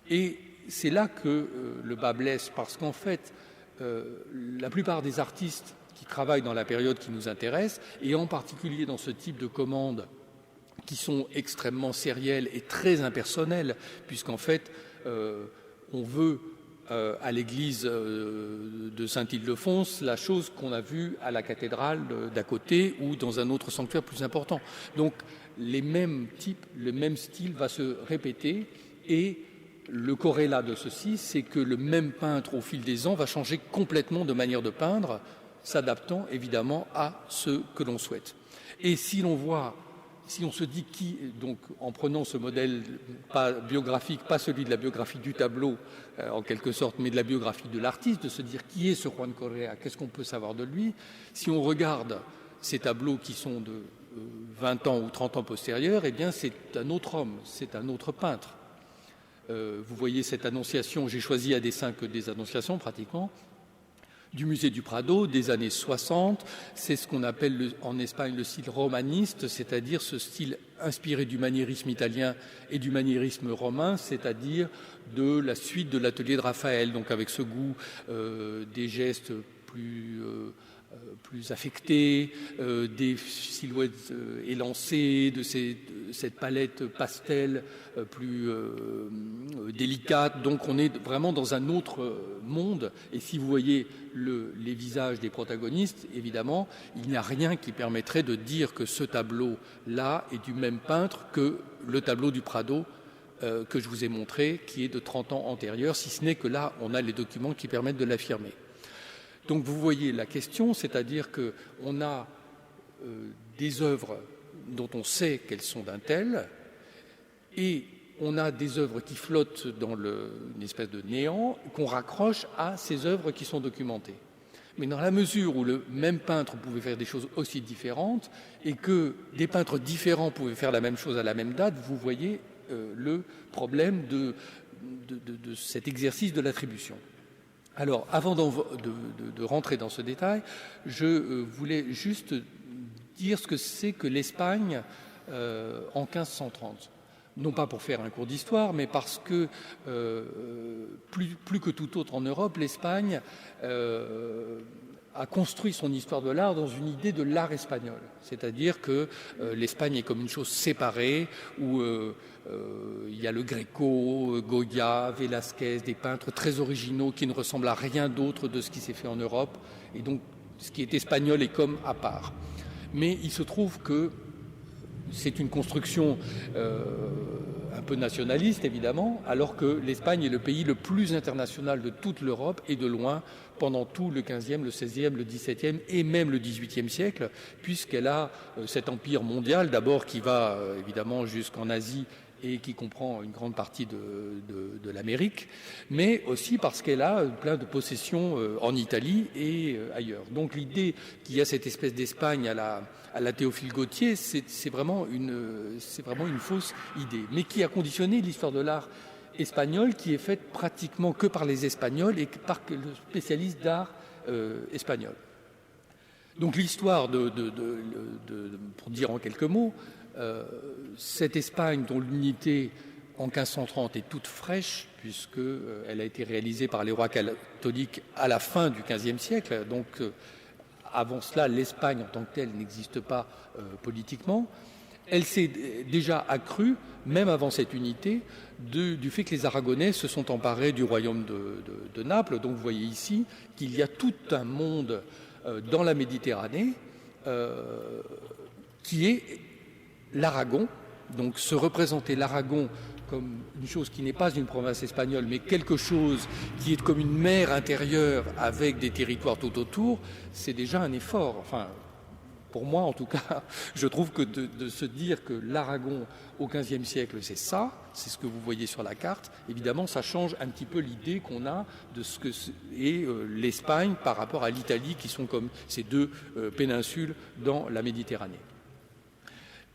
Et c'est là que le bas blesse, parce qu'en fait, la plupart des artistes qui travaillent dans la période qui nous intéresse, et en particulier dans ce type de commandes qui sont extrêmement sérielles et très impersonnelles, puisqu'en fait, on veut à l'église de Saint-Ildefonse la chose qu'on a vue à la cathédrale d'à côté ou dans un autre sanctuaire plus important. Donc les mêmes types, le même style va se répéter, et le corrélat de ceci, c'est que le même peintre au fil des ans va changer complètement de manière de peindre, s'adaptant évidemment à ce que l'on souhaite. Et si on se dit donc en prenant ce modèle pas biographique, pas celui de la biographie du tableau en quelque sorte, mais de la biographie de l'artiste, de se dire qui est ce Juan Correa, qu'est-ce qu'on peut savoir de lui. Si on regarde ces tableaux qui sont de 20 ans ou 30 ans postérieurs, eh bien c'est un autre homme, c'est un autre peintre. Vous voyez cette annonciation, j'ai choisi à dessein que des annonciations pratiquement, du musée du Prado des années 60. C'est ce qu'on appelle en Espagne le style romaniste, c'est-à-dire ce style inspiré du maniérisme italien et du maniérisme romain, c'est-à-dire de la suite de l'atelier de Raphaël, donc avec ce goût des gestes plus affectés, des silhouettes élancées, de cette palette pastel plus délicate. Donc on est vraiment dans un autre monde. Et si vous voyez les visages des protagonistes, évidemment, il n'y a rien qui permettrait de dire que ce tableau-là est du même peintre que le tableau du Prado que je vous ai montré, qui est de 30 ans antérieur, si ce n'est que là, on a les documents qui permettent de l'affirmer. Donc vous voyez la question, c'est-à-dire qu'on a des œuvres dont on sait qu'elles sont d'un tel, et on a des œuvres qui flottent dans une espèce de néant, qu'on raccroche à ces œuvres qui sont documentées. Mais dans la mesure où le même peintre pouvait faire des choses aussi différentes, et que des peintres différents pouvaient faire la même chose à la même date, vous voyez le problème de cet exercice de l'attribution. Alors, avant de rentrer dans ce détail, je voulais juste dire ce que c'est que l'Espagne en 1530. Non pas pour faire un cours d'histoire, mais parce que plus que tout autre en Europe, l'Espagne a construit son histoire de l'art dans une idée de l'art espagnol. C'est-à-dire que l'Espagne est comme une chose séparée, où il y a le Greco, Goya, Velázquez, des peintres très originaux qui ne ressemblent à rien d'autre de ce qui s'est fait en Europe. Et donc, ce qui est espagnol est comme à part. Mais il se trouve que c'est une construction un peu nationaliste, évidemment, alors que l'Espagne est le pays le plus international de toute l'Europe, et de loin, pendant tout le XVe, le XVIe, le XVIIe et même le XVIIIe siècle, puisqu'elle a cet empire mondial, d'abord qui va évidemment jusqu'en Asie et qui comprend une grande partie de l'Amérique, mais aussi parce qu'elle a plein de possessions en Italie et ailleurs. Donc l'idée qu'il y a cette espèce d'Espagne à la Théophile Gautier, c'est vraiment une fausse idée, mais qui a conditionné l'histoire de l'art espagnol, qui est faite pratiquement que par les Espagnols et par le spécialiste d'art espagnol. Donc l'histoire pour dire en quelques mots, cette Espagne dont l'unité en 1530 est toute fraîche, puisqu'elle a été réalisée par les rois catholiques à la fin du XVe siècle, donc avant cela l'Espagne en tant que telle n'existe pas politiquement. Elle s'est déjà accrue, même avant cette unité, du fait que les Aragonais se sont emparés du royaume de Naples. Donc vous voyez ici qu'il y a tout un monde dans la Méditerranée, qui est l'Aragon. Donc se représenter l'Aragon comme une chose qui n'est pas une province espagnole, mais quelque chose qui est comme une mer intérieure avec des territoires tout autour, c'est déjà un effort. Enfin, pour moi, en tout cas, je trouve que de se dire que l'Aragon au XVe siècle, c'est ça, c'est ce que vous voyez sur la carte, évidemment, ça change un petit peu l'idée qu'on a de ce que est l'Espagne par rapport à l'Italie, qui sont comme ces deux péninsules dans la Méditerranée.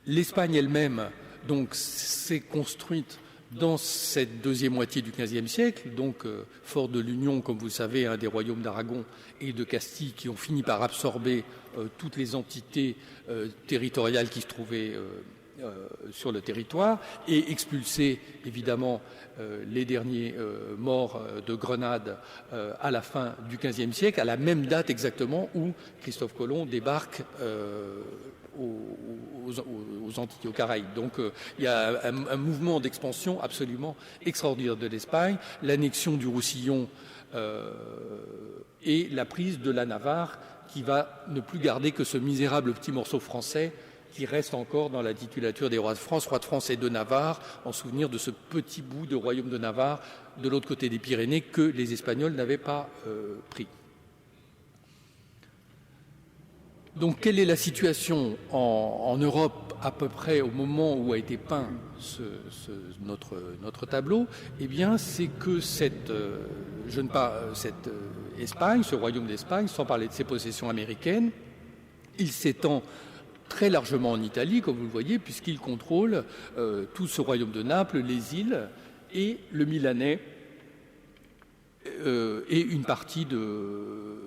L'Espagne elle-même, donc, s'est construite dans cette deuxième moitié du XVe siècle, donc fort de l'union, comme vous le savez, des royaumes d'Aragon et de Castille qui ont fini par absorber toutes les entités territoriales qui se trouvaient sur le territoire et expulser évidemment les derniers morts de Grenade à la fin du XVe siècle, à la même date exactement où Christophe Colomb débarque aux Antilles, aux Caraïbes. Donc il y a un mouvement d'expansion absolument extraordinaire de l'Espagne, l'annexion du Roussillon et la prise de la Navarre qui va ne plus garder que ce misérable petit morceau français qui reste encore dans la titulature des rois de France et de Navarre, en souvenir de ce petit bout de royaume de Navarre de l'autre côté des Pyrénées que les Espagnols n'avaient pas pris. Donc, quelle est la situation en Europe à peu près au moment où a été peint notre tableau? Eh bien, c'est que cette Espagne, ce royaume d'Espagne, sans parler de ses possessions américaines, il s'étend très largement en Italie, comme vous le voyez, puisqu'il contrôle tout ce royaume de Naples, les îles et le Milanais et une partie de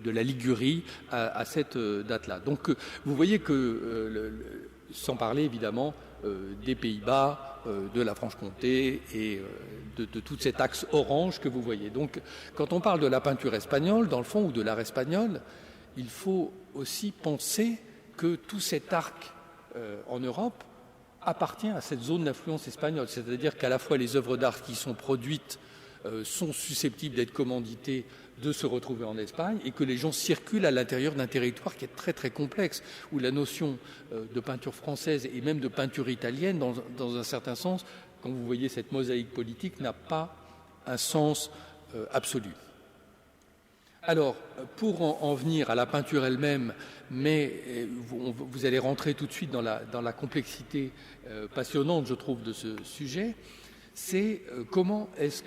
la Ligurie à cette date-là. Donc vous voyez que, sans parler évidemment des Pays-Bas, de la Franche-Comté et de tout cet axe orange que vous voyez. Donc quand on parle de la peinture espagnole, dans le fond, ou de l'art espagnol, il faut aussi penser que tout cet arc en Europe appartient à cette zone d'influence espagnole. C'est-à-dire qu'à la fois les œuvres d'art qui sont produites sont susceptibles d'être commanditées, de se retrouver en Espagne, et que les gens circulent à l'intérieur d'un territoire qui est très très complexe, où la notion de peinture française et même de peinture italienne, dans un certain sens, quand vous voyez cette mosaïque politique, n'a pas un sens absolu. Alors, pour en venir à la peinture elle-même, mais vous allez rentrer tout de suite dans la complexité passionnante, je trouve, de ce sujet, c'est comment est-ce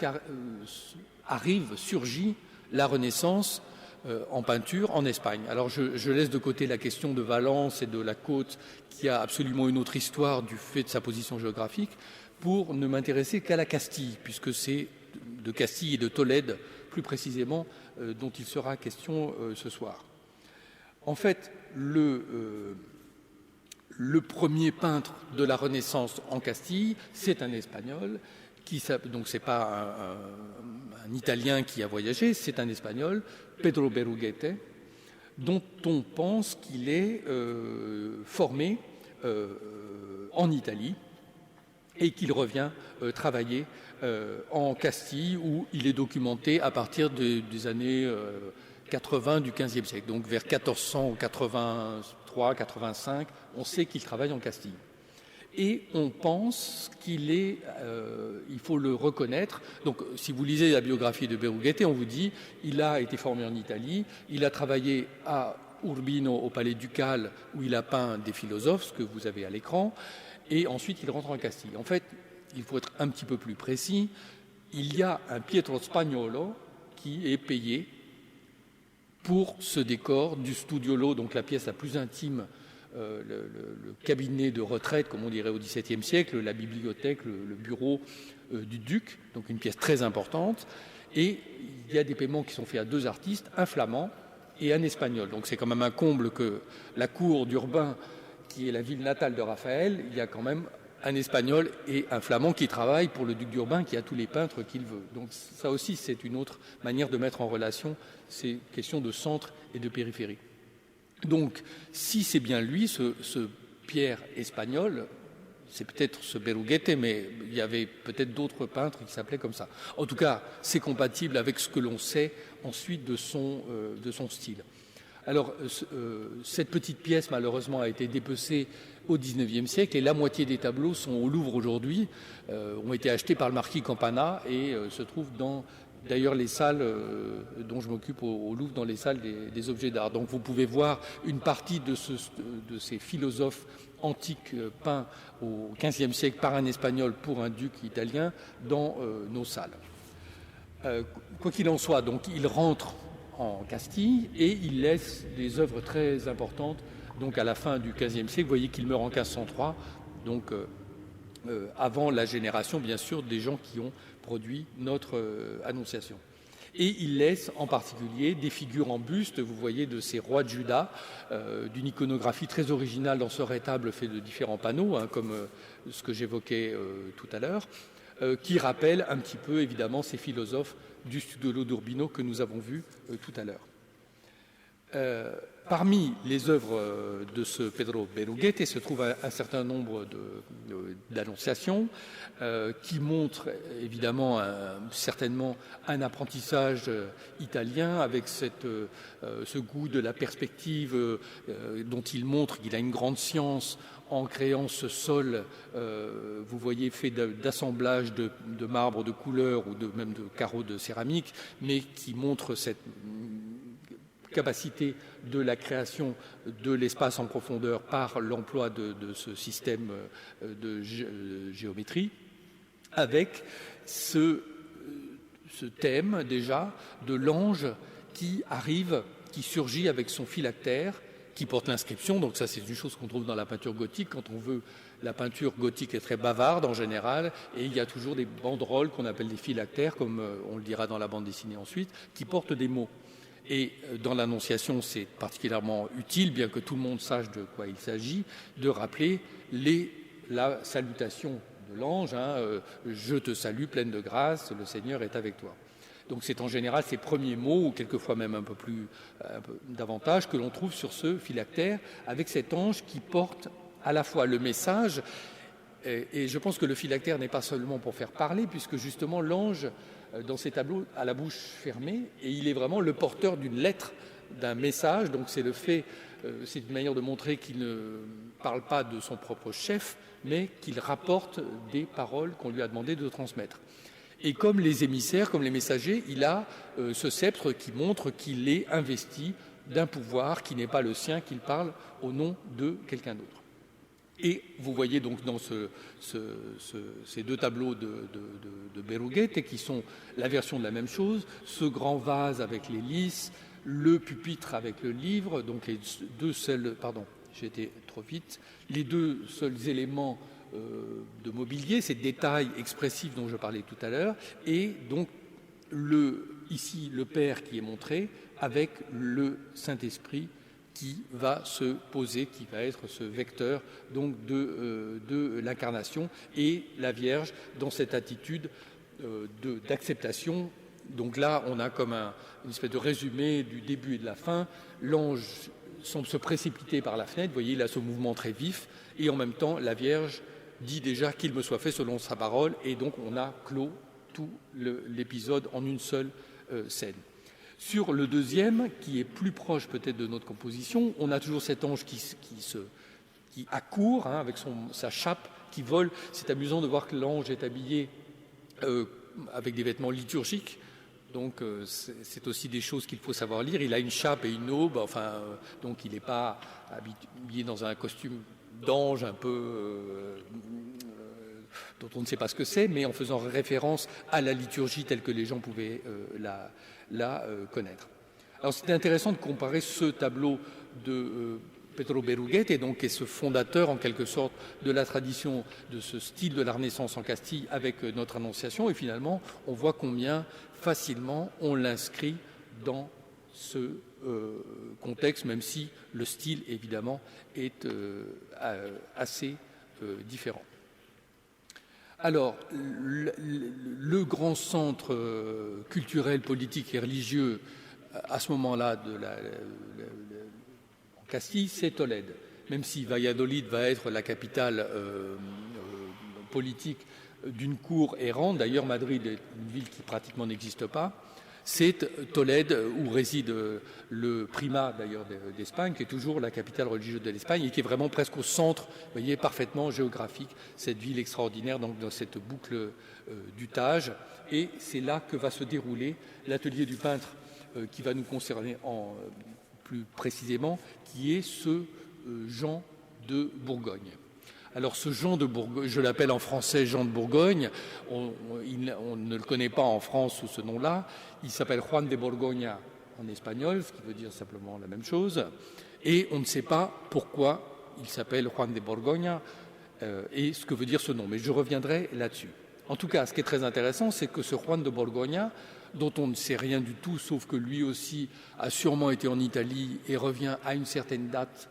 surgit la Renaissance en peinture en Espagne. Alors je laisse de côté la question de Valence et de la côte qui a absolument une autre histoire du fait de sa position géographique pour ne m'intéresser qu'à la Castille, puisque c'est de Castille et de Tolède plus précisément dont il sera question ce soir. En fait, le premier peintre de la Renaissance en Castille, c'est un Espagnol, donc c'est pas un Italien qui a voyagé, c'est un Espagnol, Pedro Berruguete, dont on pense qu'il est formé en Italie et qu'il revient travailler en Castille, où il est documenté à partir des années 80 du XVe siècle, donc vers 1483-85, on sait qu'il travaille en Castille. Et on pense il faut le reconnaître. Donc, si vous lisez la biographie de Berruguete, on vous dit, il a été formé en Italie, il a travaillé à Urbino, au palais ducal, où il a peint des philosophes, ce que vous avez à l'écran, et ensuite il rentre en Castille. En fait, il faut être un petit peu plus précis. Il y a un Pietro Spagnolo qui est payé pour ce décor du studiolo, donc la pièce la plus intime, le cabinet de retraite, comme on dirait au XVIIe siècle, la bibliothèque, le bureau du duc, donc une pièce très importante. Et il y a des paiements qui sont faits à deux artistes, un flamand et un espagnol. Donc c'est quand même un comble que la cour d'Urbain, qui est la ville natale de Raphaël, il y a quand même un espagnol et un flamand qui travaillent pour le duc d'Urbain, qui a tous les peintres qu'il veut. Donc ça aussi, c'est une autre manière de mettre en relation ces questions de centre et de périphérie. Donc, si c'est bien lui, ce Pierre espagnol, c'est peut-être ce Berruguete, mais il y avait peut-être d'autres peintres qui s'appelaient comme ça. En tout cas, c'est compatible avec ce que l'on sait ensuite de son style. Alors, cette petite pièce, malheureusement, a été dépecée au XIXe siècle et la moitié des tableaux sont au Louvre aujourd'hui, ont été achetés par le marquis Campana et se trouvent dans, d'ailleurs, les salles dont je m'occupe au Louvre, dans les salles des objets d'art. Donc, vous pouvez voir une partie de ces philosophes antiques peints au XVe siècle par un Espagnol pour un duc italien dans nos salles. Quoi qu'il en soit, donc, il rentre en Castille et il laisse des œuvres très importantes donc à la fin du XVe siècle. Vous voyez qu'il meurt en 1503, donc avant la génération bien sûr des gens qui ont produit notre Annonciation. Et il laisse en particulier des figures en buste, vous voyez, de ces rois de Juda, d'une iconographie très originale dans ce rétable fait de différents panneaux, hein, comme ce que j'évoquais tout à l'heure, qui rappellent un petit peu évidemment ces philosophes du Studiolo d'Urbino que nous avons vu tout à l'heure. Parmi les œuvres de ce Pedro Berruguete se trouve un certain nombre d'annonciations qui montrent évidemment certainement un apprentissage italien avec ce goût de la perspective dont il montre qu'il a une grande science en créant ce sol, vous voyez, fait d'assemblage de marbre de couleur ou même de carreaux de céramique, mais qui montre cette capacité de la création de l'espace en profondeur par l'emploi de ce système de géométrie, avec ce thème déjà de l'ange qui arrive, qui surgit avec son phylactère, qui porte l'inscription. Donc ça, c'est une chose qu'on trouve dans la peinture gothique. Quand on veut, la peinture gothique est très bavarde en général, et il y a toujours des banderoles qu'on appelle des phylactères, comme on le dira dans la bande dessinée ensuite, qui portent des mots. Et dans l'Annonciation, c'est particulièrement utile, bien que tout le monde sache de quoi il s'agit, de rappeler la salutation de l'ange, hein, je te salue, pleine de grâce, le Seigneur est avec toi. Donc c'est en général ces premiers mots, ou quelquefois même un peu davantage, que l'on trouve sur ce phylactère, avec cet ange qui porte à la fois le message, et je pense que le phylactère n'est pas seulement pour faire parler, puisque justement l'ange, dans ces tableaux, a la bouche fermée, et il est vraiment le porteur d'une lettre, d'un message. Donc c'est c'est une manière de montrer qu'il ne parle pas de son propre chef, mais qu'il rapporte des paroles qu'on lui a demandé de transmettre. Et comme les émissaires, comme les messagers, il a ce sceptre qui montre qu'il est investi d'un pouvoir qui n'est pas le sien, qu'il parle au nom de quelqu'un d'autre. Et vous voyez donc dans ces deux tableaux de Berruguete, qui sont la version de la même chose, ce grand vase avec les lys, le pupitre avec le livre, donc les deux seuls, j'ai été trop vite, les deux seuls éléments de mobilier, ces détails expressifs dont je parlais tout à l'heure, et donc ici le Père qui est montré avec le Saint-Esprit qui va se poser, qui va être ce vecteur donc de l'incarnation, et la Vierge dans cette attitude d'acceptation. Donc là, on a comme une espèce de résumé du début et de la fin. L'ange semble se précipiter par la fenêtre, vous voyez, il a ce mouvement très vif, et en même temps, la Vierge dit déjà qu'il me soit fait selon sa parole, et donc on a clos tout l'épisode en une seule scène. Sur le deuxième, qui est plus proche peut-être de notre composition, on a toujours cet ange qui accourt, hein, avec sa chape qui vole. C'est amusant de voir que l'ange est habillé avec des vêtements liturgiques. Donc c'est aussi des choses qu'il faut savoir lire. Il a une chape et une aube, donc il n'est pas habillé dans un costume d'ange un peu dont on ne sait pas ce que c'est, mais en faisant référence à la liturgie telle que les gens pouvaient la connaître. Alors c'était intéressant de comparer ce tableau de Pedro Berruguete, et donc qui est ce fondateur en quelque sorte de la tradition de ce style de la Renaissance en Castille avec notre Annonciation, et finalement on voit combien facilement on l'inscrit dans ce contexte, même si le style évidemment est assez différent. Alors, le grand centre culturel, politique et religieux à ce moment-là en Castille, c'est Tolède. même si Valladolid va être la capitale politique d'une cour errante, d'ailleurs Madrid est une ville qui pratiquement n'existe pas, c'est Tolède où réside le primat d'ailleurs d'Espagne, qui est toujours la capitale religieuse de l'Espagne et qui est vraiment presque au centre, vous voyez, parfaitement géographique, cette ville extraordinaire, donc dans cette boucle du Tage. Et c'est là que va se dérouler l'atelier du peintre qui va nous concerner plus précisément, qui est ce Jean de Bourgogne. Alors ce Jean de Bourgogne, je l'appelle en français Jean de Bourgogne, on ne le connaît pas en France sous ce nom-là, il s'appelle Juan de Borgoña en espagnol, ce qui veut dire simplement la même chose, et on ne sait pas pourquoi il s'appelle Juan de Borgoña et ce que veut dire ce nom, mais je reviendrai là-dessus. En tout cas, ce qui est très intéressant, c'est que ce Juan de Borgoña, dont on ne sait rien du tout, sauf que lui aussi a sûrement été en Italie et revient à une certaine date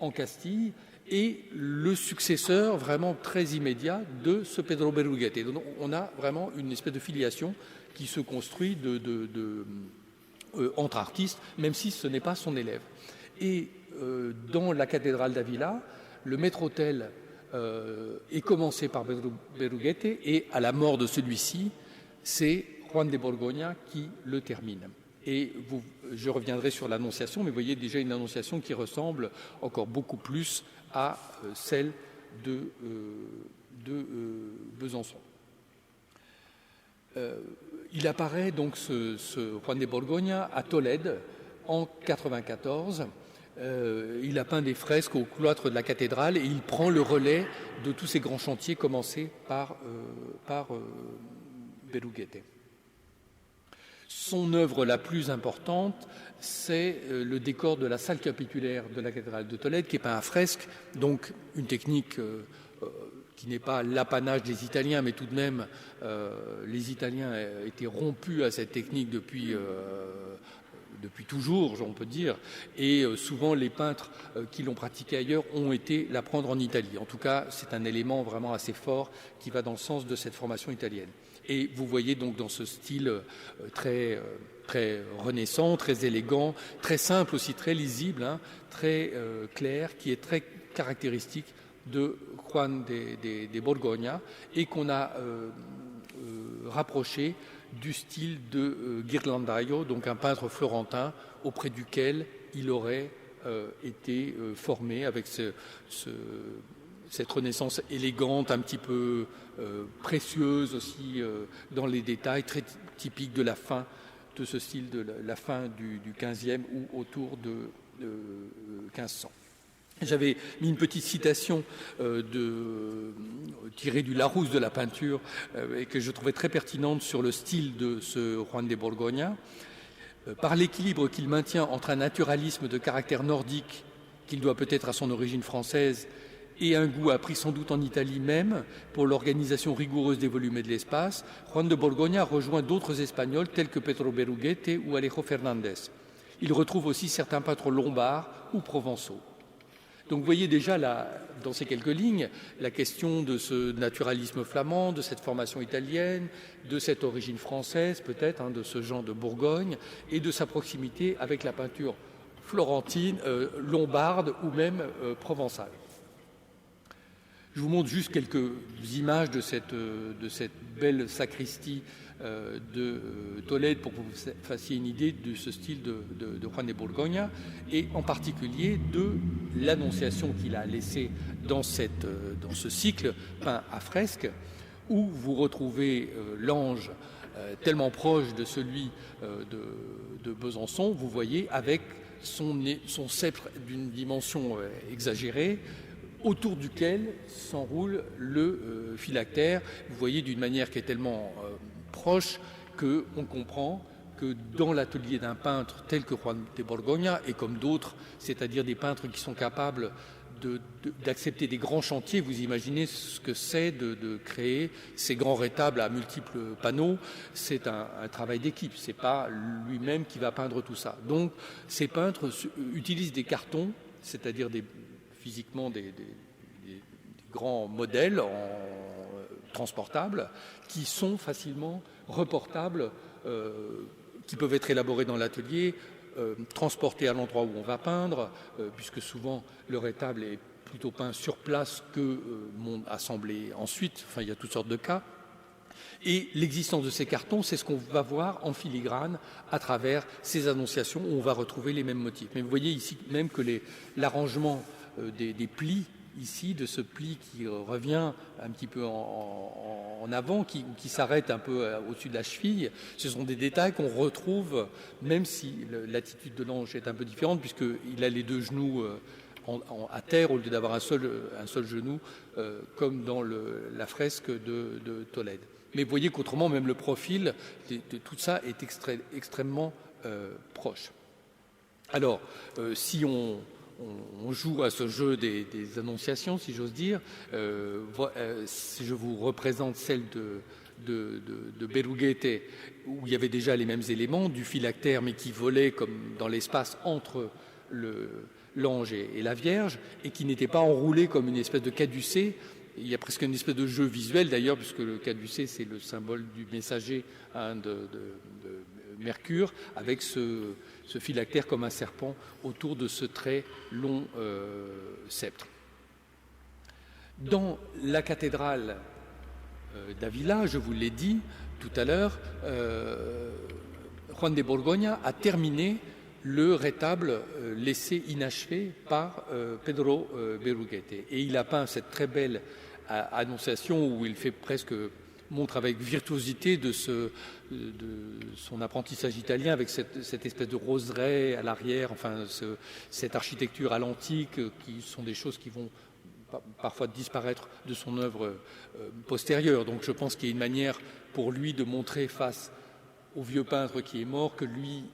en Castille, et le successeur vraiment très immédiat de ce Pedro Berruguete. Donc on a vraiment une espèce de filiation qui se construit entre artistes, même si ce n'est pas son élève. Et dans la cathédrale d'Avila, le maître-autel est commencé par Pedro Berruguete et à la mort de celui-ci, c'est Juan de Borgoña qui le termine. Et je reviendrai sur l'annonciation, mais vous voyez déjà une annonciation qui ressemble encore beaucoup plus à celle de Besançon. Il apparaît donc ce Juan de Borgoña à Tolède en 1994. Il a peint des fresques au cloître de la cathédrale et il prend le relais de tous ces grands chantiers commencés par Berruguete. Son œuvre la plus importante, c'est le décor de la salle capitulaire de la cathédrale de Tolède, qui est peint à fresque, donc une technique qui n'est pas l'apanage des Italiens, mais tout de même, les Italiens étaient rompus à cette technique depuis toujours, on peut dire, et souvent les peintres qui l'ont pratiqué ailleurs ont été la prendre en Italie. En tout cas, c'est un élément vraiment assez fort qui va dans le sens de cette formation italienne. Et vous voyez donc dans ce style très renaissant, très élégant, très simple aussi, très lisible, hein, très clair, qui est très caractéristique de Juan de Borgoña et qu'on a rapproché du style de Ghirlandaio, donc un peintre florentin auprès duquel il aurait été formé avec cette renaissance élégante, un petit peu précieuse aussi dans les détails, très typique de la fin de ce style de la fin du XVe ou autour de 1500. J'avais mis une petite citation tirée du Larousse de la peinture et que je trouvais très pertinente sur le style de ce Juan de Borgoña. Par l'équilibre qu'il maintient entre un naturalisme de caractère nordique qu'il doit peut-être à son origine française et un goût appris sans doute en Italie même pour l'organisation rigoureuse des volumes et de l'espace, Juan de Borgoña rejoint d'autres Espagnols tels que Pedro Berruguete ou Alejo Fernández. Il retrouve aussi certains peintres lombards ou provençaux. Donc vous voyez déjà là, dans ces quelques lignes, la question de ce naturalisme flamand, de cette formation italienne, de cette origine française peut-être, hein, de ce Jean de Bourgogne, et de sa proximité avec la peinture florentine, lombarde ou même provençale. Je vous montre juste quelques images de cette belle sacristie de Tolède pour que vous fassiez une idée de ce style de Juan de Borgoña et en particulier de l'annonciation qu'il a laissée dans ce cycle peint à fresque où vous retrouvez l'ange tellement proche de celui de Besançon, vous voyez, avec son sceptre d'une dimension exagérée, autour duquel s'enroule le phylactère. Vous voyez d'une manière qui est tellement proche qu'on comprend que dans l'atelier d'un peintre tel que Juan de Borgoña, et comme d'autres, c'est-à-dire des peintres qui sont capables d'accepter des grands chantiers, vous imaginez ce que c'est de créer ces grands rétables à multiples panneaux, c'est un travail d'équipe, c'est pas lui-même qui va peindre tout ça. Donc ces peintres utilisent des cartons, c'est-à-dire physiquement des grands modèles transportables qui sont facilement reportables, qui peuvent être élaborés dans l'atelier, transporté à l'endroit où on va peindre, puisque souvent le rétable est plutôt peint sur place que assemblé ensuite. Enfin, il y a toutes sortes de cas. Et l'existence de ces cartons, c'est ce qu'on va voir en filigrane à travers ces annonciations où on va retrouver les mêmes motifs. Mais vous voyez ici même que l'arrangement des plis, ici, de ce pli qui revient un petit peu en avant, qui s'arrête un peu au-dessus de la cheville, ce sont des détails qu'on retrouve, même si l'attitude de l'ange est un peu différente, puisqu'il a les deux genoux à terre au lieu d'avoir un seul genou, comme dans la fresque de Tolède. Mais vous voyez qu'autrement, même le profil de tout ça est extrêmement proche. Alors, si on joue à ce jeu des annonciations, si j'ose dire, si je vous représente celle de Berrughete, où il y avait déjà les mêmes éléments, du phylactère, mais qui volait comme dans l'espace entre l'ange et la Vierge, et qui n'était pas enroulé comme une espèce de caducée. Il y a presque une espèce de jeu visuel d'ailleurs, puisque le caducée, c'est le symbole du messager de Mercure, avec ce phylactère comme un serpent autour de ce très long sceptre. Dans la cathédrale d'Avila, je vous l'ai dit tout à l'heure, Juan de Borgoña a terminé le rétable laissé inachevé par Pedro Berrughete. Et il a peint cette très belle annonciation où il fait montre avec virtuosité de son apprentissage italien, avec cette espèce de roseraie à l'arrière, enfin cette architecture à l'antique, qui sont des choses qui vont parfois disparaître de son œuvre postérieure. Donc je pense qu'il y a une manière pour lui de montrer face au vieux peintre qui est mort que lui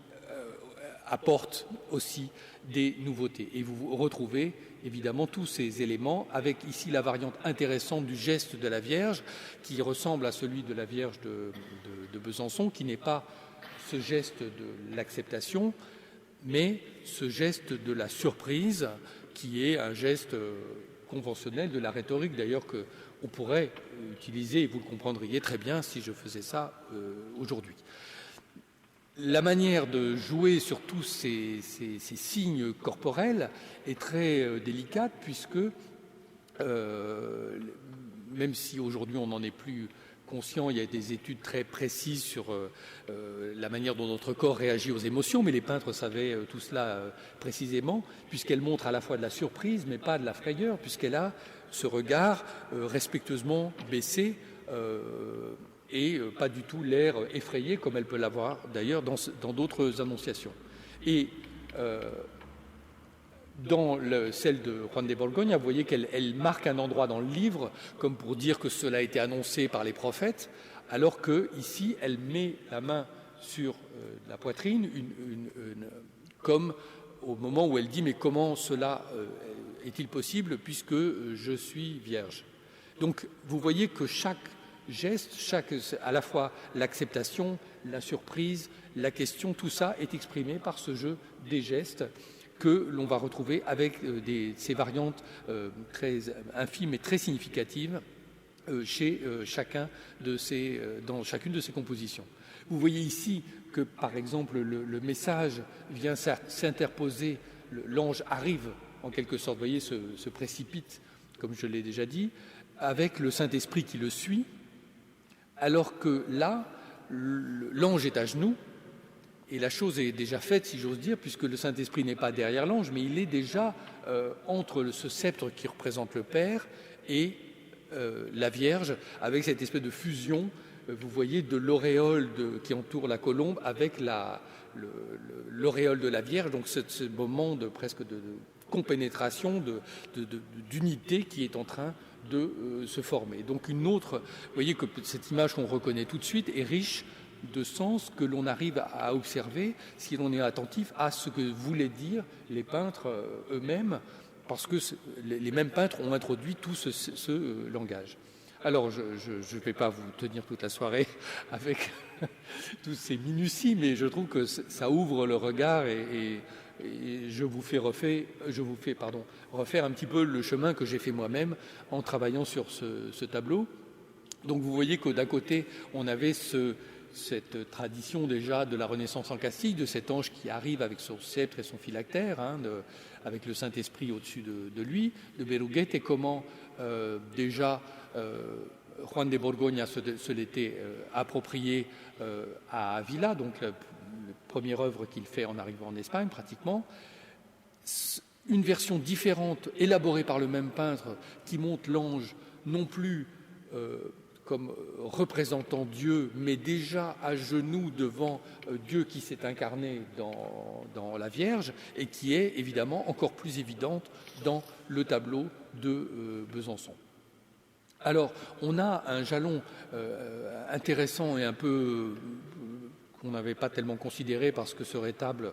apporte aussi des nouveautés. Et vous retrouvez évidemment tous ces éléments, avec ici la variante intéressante du geste de la Vierge, qui ressemble à celui de la Vierge de Besançon, qui n'est pas ce geste de l'acceptation, mais ce geste de la surprise, qui est un geste conventionnel de la rhétorique, d'ailleurs qu'on pourrait utiliser, et vous le comprendriez très bien si je faisais ça aujourd'hui. La manière de jouer sur tous ces signes corporels est très délicate, puisque même si aujourd'hui on n'en est plus conscient, il y a des études très précises sur la manière dont notre corps réagit aux émotions, mais les peintres savaient tout cela précisément, puisqu'elle montre à la fois de la surprise, mais pas de la frayeur, puisqu'elle a ce regard respectueusement baissé, et pas du tout l'air effrayé comme elle peut l'avoir d'ailleurs dans d'autres annonciations. Et dans celle de Juan de Borgoña, vous voyez qu'elle marque un endroit dans le livre comme pour dire que cela a été annoncé par les prophètes, alors que ici elle met la main sur la poitrine, comme au moment où elle dit « mais comment cela est-il possible puisque je suis vierge ?» Donc vous voyez que chaque geste, à la fois l'acceptation, la surprise, la question, tout ça est exprimé par ce jeu des gestes que l'on va retrouver avec ces variantes très infimes et très significatives chez dans chacune de ces compositions. Vous voyez ici que, par exemple, le message vient s'interposer, l'ange arrive en quelque sorte, vous voyez, se précipite, comme je l'ai déjà dit, avec le Saint-Esprit qui le suit, alors que là, l'ange est à genoux, et la chose est déjà faite, si j'ose dire, puisque le Saint-Esprit n'est pas derrière l'ange, mais il est déjà entre ce sceptre qui représente le Père et la Vierge, avec cette espèce de fusion, vous voyez, de l'auréole qui entoure la colombe avec l'auréole de la Vierge, donc ce moment presque de compénétration, d'unité qui est en train de se former. Donc une autre, vous voyez que cette image qu'on reconnaît tout de suite est riche de sens que l'on arrive à observer si l'on est attentif à ce que voulaient dire les peintres eux-mêmes, parce que les mêmes peintres ont introduit tout ce langage. Alors, je ne vais pas vous tenir toute la soirée avec toutes ces minuties, mais je trouve que ça ouvre le regard et je vous fais refaire un petit peu le chemin que j'ai fait moi-même en travaillant sur ce tableau. Donc vous voyez que d'un côté, on avait ce cette tradition déjà de la Renaissance en Castille, de cet ange qui arrive avec son sceptre et son phylactère, avec le Saint-Esprit au-dessus de lui, de Berruguete, et comment déjà Juan de Borgoña se l'était approprié à Avila, donc la première œuvre qu'il fait en arrivant en Espagne pratiquement. Une version différente, élaborée par le même peintre, qui montre l'ange non plus comme représentant Dieu, mais déjà à genoux devant Dieu qui s'est incarné dans la Vierge, et qui est évidemment encore plus évidente dans le tableau de Besançon. Alors, on a un jalon intéressant et un peu qu'on n'avait pas tellement considéré parce que ce rétable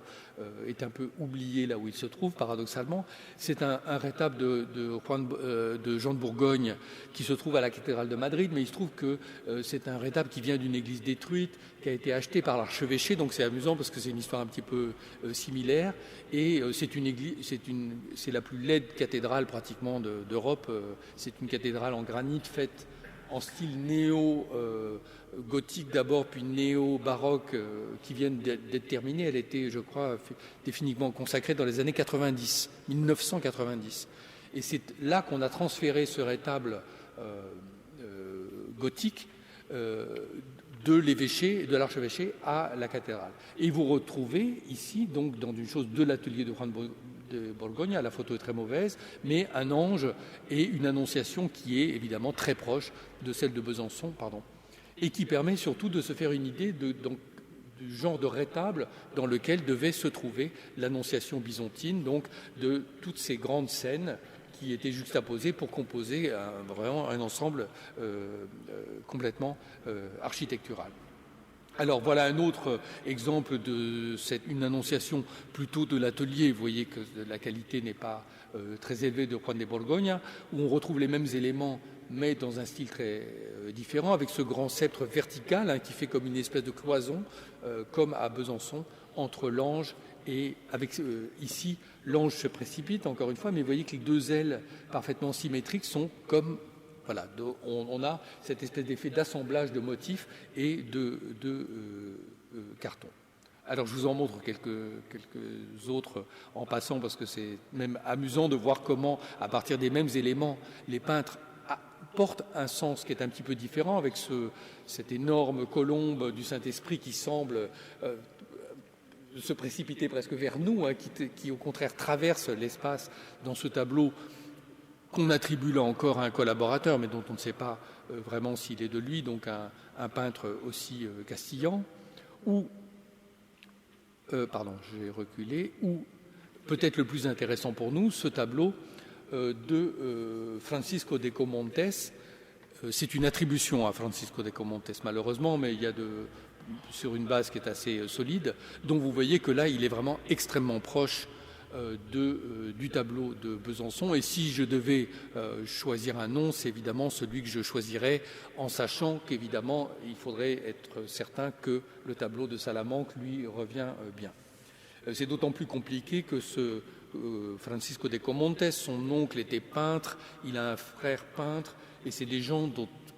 est un peu oublié là où il se trouve, paradoxalement. C'est un rétable de Jean de Bourgogne qui se trouve à la cathédrale de Madrid, mais il se trouve que c'est un rétable qui vient d'une église détruite, qui a été acheté par l'archevêché, donc c'est amusant parce que c'est une histoire un petit peu similaire, et c'est la plus laide cathédrale pratiquement d'Europe. C'est une cathédrale en granit faite en style néo-gothique d'abord, puis néo-baroque, qui viennent d'être terminée. Elle était, je crois, définitivement consacrée dans les années 1990. Et c'est là qu'on a transféré ce rétable gothique de l'évêché, de l'archevêché à la cathédrale. Et vous retrouvez ici, donc, dans une chose de l'atelier de Juan de Borgogne, la photo est très mauvaise, mais un ange et une annonciation qui est évidemment très proche de celle de Besançon, et qui permet surtout de se faire une idée du genre de rétable dans lequel devait se trouver l'annonciation byzantine, donc de toutes ces grandes scènes qui étaient juxtaposées pour composer vraiment un ensemble complètement architectural. Alors voilà un autre exemple une annonciation plutôt de l'atelier. Vous voyez que la qualité n'est pas très élevée de Juan de Borgoña, où on retrouve les mêmes éléments mais dans un style très différent, avec ce grand sceptre vertical qui fait comme une espèce de cloison, comme à Besançon, entre l'ange et ici l'ange se précipite encore une fois, mais vous voyez que les deux ailes parfaitement symétriques sont comme voilà, on a cette espèce d'effet d'assemblage de motifs et de carton. Alors je vous en montre quelques autres en passant, parce que c'est même amusant de voir comment, à partir des mêmes éléments, les peintres portent un sens qui est un petit peu différent, avec cette énorme colombe du Saint-Esprit qui semble se précipiter presque vers nous, qui au contraire traverse l'espace dans ce tableau qu'on attribue là encore à un collaborateur, mais dont on ne sait pas vraiment s'il est de lui, donc un peintre aussi castillan, ou peut-être le plus intéressant pour nous, ce tableau de Francisco de Comontes. C'est une attribution à Francisco de Comontes, malheureusement, mais il y a sur une base qui est assez solide, dont vous voyez que là, il est vraiment extrêmement proche du tableau de Besançon. Et si je devais choisir un nom, c'est évidemment celui que je choisirais, en sachant qu'évidemment il faudrait être certain que le tableau de Salamanque lui revient bien. C'est d'autant plus compliqué que ce Francisco de Comontes, son oncle était peintre, il a un frère peintre, et c'est des gens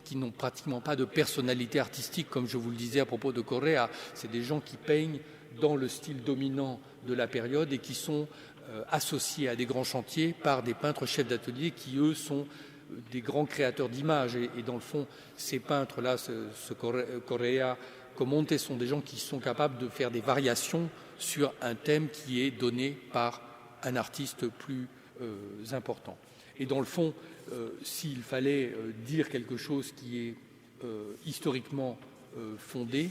qui n'ont pratiquement pas de personnalité artistique, comme je vous le disais à propos de Correa. C'est des gens qui peignent dans le style dominant de la période et qui sont associés à des grands chantiers par des peintres chefs d'atelier qui, eux, sont des grands créateurs d'images. Et dans le fond, ces peintres-là, ce Correa, Comontes, sont des gens qui sont capables de faire des variations sur un thème qui est donné par un artiste plus important. Et dans le fond, s'il fallait dire quelque chose qui est historiquement fondé,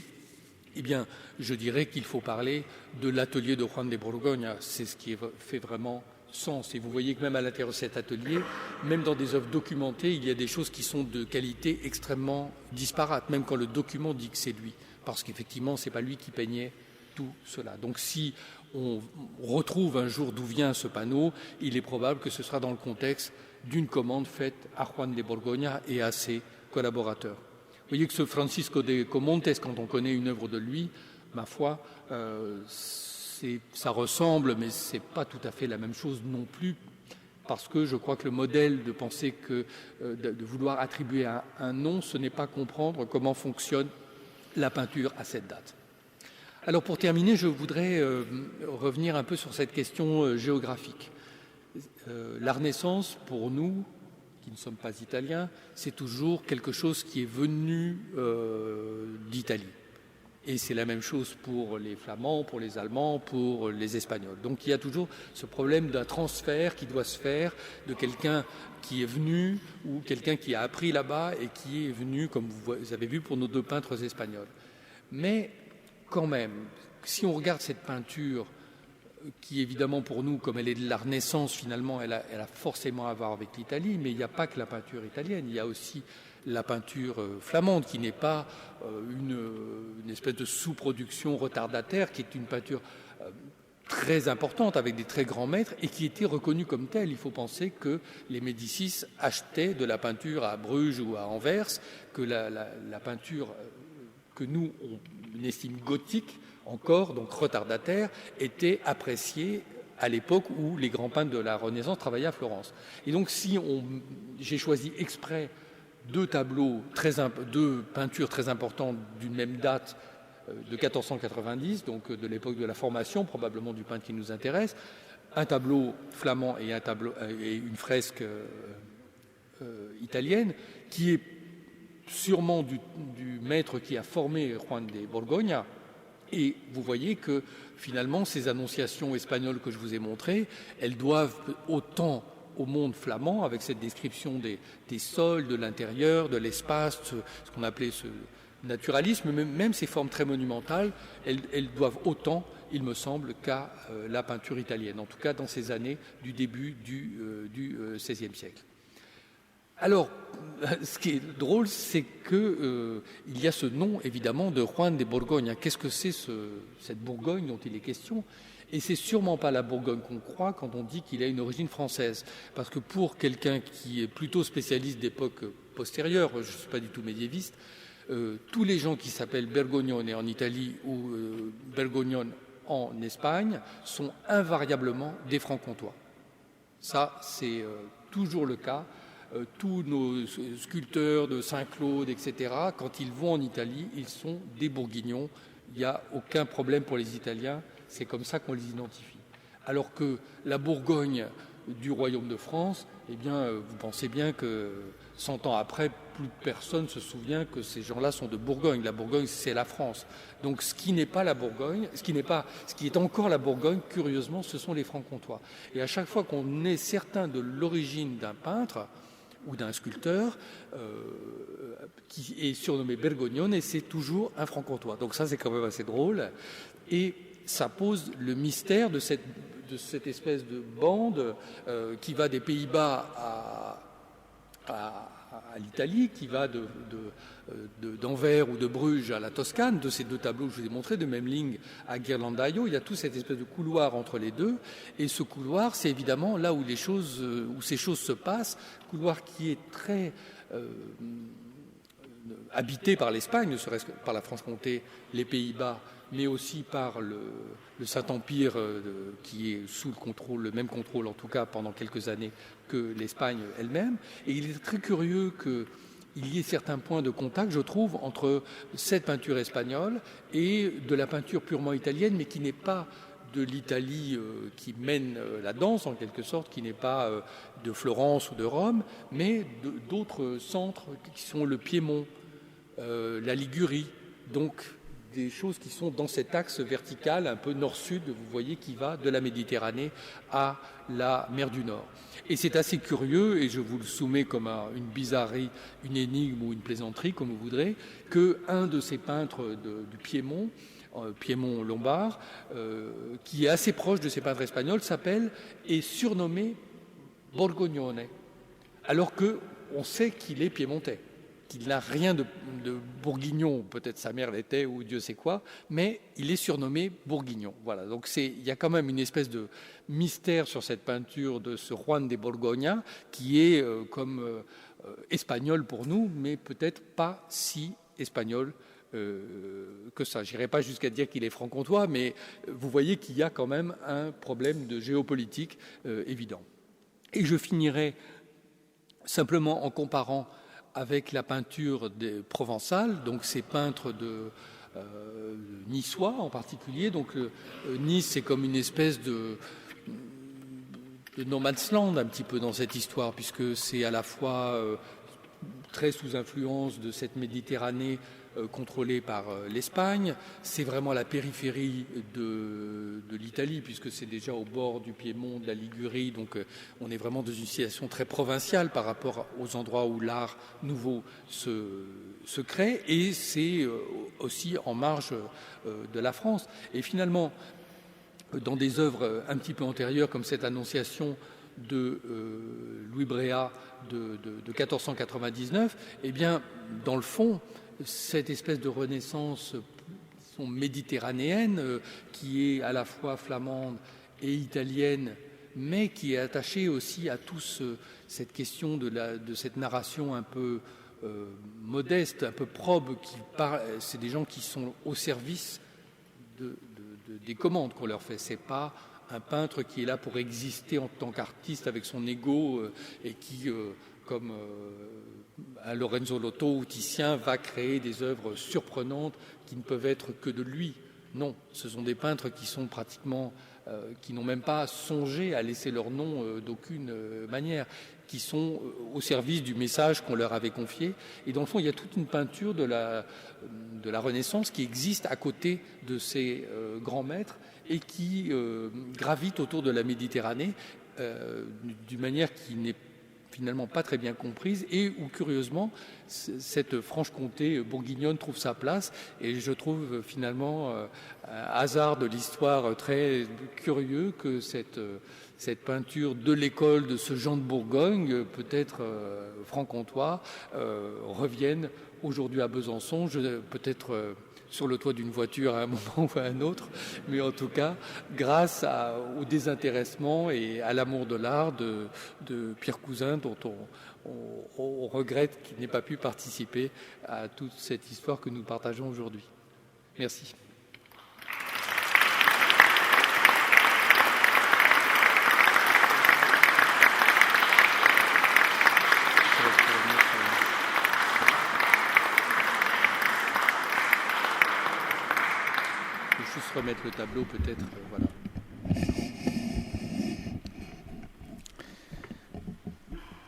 eh bien, je dirais qu'il faut parler de l'atelier de Juan de Borgoña. C'est ce qui fait vraiment sens. Et vous voyez que même à l'intérieur de cet atelier, même dans des œuvres documentées, il y a des choses qui sont de qualité extrêmement disparate, même quand le document dit que c'est lui. Parce qu'effectivement, ce n'est pas lui qui peignait tout cela. Donc si on retrouve un jour d'où vient ce panneau, il est probable que ce sera dans le contexte d'une commande faite à Juan de Borgoña et à ses collaborateurs. Vous voyez que ce Francisco de Comontes, quand on connaît une œuvre de lui, ma foi, ça ressemble, mais ce n'est pas tout à fait la même chose non plus, parce que je crois que le modèle de penser de vouloir attribuer un nom, ce n'est pas comprendre comment fonctionne la peinture à cette date. Alors pour terminer, je voudrais revenir un peu sur cette question géographique. La Renaissance, pour nous, qui ne sommes pas italiens, c'est toujours quelque chose qui est venu d'Italie. Et c'est la même chose pour les Flamands, pour les Allemands, pour les Espagnols. Donc il y a toujours ce problème d'un transfert qui doit se faire de quelqu'un qui est venu ou quelqu'un qui a appris là-bas et qui est venu, comme vous avez vu pour nos deux peintres espagnols. Mais quand même, si on regarde cette peinture, qui évidemment pour nous, comme elle est de la Renaissance, finalement, elle a forcément à voir avec l'Italie, mais il n'y a pas que la peinture italienne, il y a aussi la peinture flamande, qui n'est pas une espèce de sous-production retardataire, qui est une peinture très importante, avec des très grands maîtres, et qui était reconnue comme telle. Il faut penser que les Médicis achetaient de la peinture à Bruges ou à Anvers, que la peinture que nous, on estime gothique, encore, donc retardataire, était appréciée à l'époque où les grands peintres de la Renaissance travaillaient à Florence. Et donc, j'ai choisi exprès deux peintures très importantes d'une même date de 1490, donc de l'époque de la formation, probablement du peintre qui nous intéresse, un tableau flamand et une fresque italienne, qui est sûrement du maître qui a formé Juan de Borgoña. Et vous voyez que finalement, ces annonciations espagnoles que je vous ai montrées, elles doivent autant au monde flamand, avec cette description des sols, de l'intérieur, de l'espace, ce qu'on appelait ce naturalisme, même ces formes très monumentales, elles doivent autant, il me semble, qu'à la peinture italienne, en tout cas dans ces années du début du XVIe siècle. Alors, ce qui est drôle, c'est qu'il y a ce nom, évidemment, de Juan de Borgoña. Qu'est-ce que c'est cette Bourgogne dont il est question ? Et c'est sûrement pas la Bourgogne qu'on croit quand on dit qu'il a une origine française. Parce que pour quelqu'un qui est plutôt spécialiste d'époque postérieure, je ne suis pas du tout médiéviste, tous les gens qui s'appellent Bergognone en Italie ou Bergognone en Espagne sont invariablement des francs-comtois. Ça, c'est toujours le cas. Tous nos sculpteurs de Saint-Claude, etc., quand ils vont en Italie, ils sont des Bourguignons. Il n'y a aucun problème pour les Italiens. C'est comme ça qu'on les identifie. Alors que la Bourgogne du Royaume de France, eh bien, vous pensez bien que 100 ans après, plus personne ne se souvient que ces gens-là sont de Bourgogne. La Bourgogne, c'est la France. Donc, ce qui n'est pas la Bourgogne, ce qui est encore la Bourgogne, curieusement, ce sont les Francs-Comtois. Et à chaque fois qu'on est certain de l'origine d'un peintre ou d'un sculpteur qui est surnommé Bergognone, et c'est toujours un franc-comtois. Donc ça, c'est quand même assez drôle. Et ça pose le mystère de cette espèce de bande qui va des Pays-Bas à l'Italie, qui va d'Anvers ou de Bruges à la Toscane, de ces deux tableaux que je vous ai montrés, de Memling à Ghirlandaio. Il y a toute cette espèce de couloir entre les deux. Et ce couloir, c'est évidemment là où ces choses se passent, couloir qui est très habité par l'Espagne, ne serait-ce que par la Franche-Comté, les Pays-Bas, mais aussi par le Saint-Empire qui est sous le même contrôle, en tout cas pendant quelques années, que l'Espagne elle-même. Et il est très curieux qu'il y ait certains points de contact, je trouve, entre cette peinture espagnole et de la peinture purement italienne, mais qui n'est pas de l'Italie qui mène la danse, en quelque sorte, qui n'est pas de Florence ou de Rome, mais d'autres centres qui sont le Piémont, la Ligurie, donc des choses qui sont dans cet axe vertical, un peu nord-sud, vous voyez, qui va de la Méditerranée à la mer du Nord. Et c'est assez curieux, et je vous le soumets comme une bizarrerie, une énigme ou une plaisanterie, comme vous voudrez, qu'un de ces peintres du Piémont, Piémont lombard, qui est assez proche de ces peintres espagnols, est surnommé Borgognone, alors qu'on sait qu'il est piémontais, qu'il n'a rien de bourguignon, peut-être sa mère l'était ou Dieu sait quoi, mais il est surnommé Bourguignon. Voilà, donc il y a quand même une espèce de mystère sur cette peinture de ce Juan de Borgoña qui est comme espagnol pour nous, mais peut-être pas si espagnol que ça. Je n'irai pas jusqu'à dire qu'il est franc-comtois, mais vous voyez qu'il y a quand même un problème de géopolitique évident. Et je finirai simplement en comparant avec la peinture provençale, donc ces peintres niçois en particulier. Donc Nice, c'est comme une espèce de no man's land un petit peu dans cette histoire, puisque c'est à la fois très sous influence de cette Méditerranée contrôlée par l'Espagne. C'est vraiment la périphérie de l'Italie, puisque c'est déjà au bord du Piémont, de la Ligurie. Donc on est vraiment dans une situation très provinciale par rapport aux endroits où l'art nouveau se crée. Et c'est aussi en marge de la France. Et finalement, dans des œuvres un petit peu antérieures, comme cette Annonciation de Louis Bréhat de 1499, eh bien, dans le fond, cette espèce de renaissance méditerranéenne, qui est à la fois flamande et italienne, mais qui est attachée aussi à cette question de cette narration un peu modeste, un peu probe. C'est des gens qui sont au service des commandes qu'on leur fait. C'est pas un peintre qui est là pour exister en tant qu'artiste avec son ego et qui, comme un Lorenzo Lotto ou Titien, va créer des œuvres surprenantes qui ne peuvent être que de lui. Non, ce sont des peintres qui sont pratiquement, qui n'ont même pas songé à laisser leur nom d'aucune manière, qui sont au service du message qu'on leur avait confié. Et dans le fond, il y a toute une peinture de la Renaissance qui existe à côté de ces grands maîtres et qui gravite autour de la Méditerranée d'une manière qui n'est finalement pas très bien comprise et où, curieusement, cette Franche-Comté bourguignonne trouve sa place. Et je trouve finalement un hasard de l'histoire très curieux que cette peinture de l'école de ce Jean de Bourgogne, peut-être franc-comtois, revienne aujourd'hui à Besançon, peut-être sur le toit d'une voiture à un moment ou à un autre, mais en tout cas, grâce au désintéressement et à l'amour de l'art de Pierre Cousin, dont on regrette qu'il n'ait pas pu participer à toute cette histoire que nous partageons aujourd'hui. Merci. Juste remettre le tableau peut-être, voilà.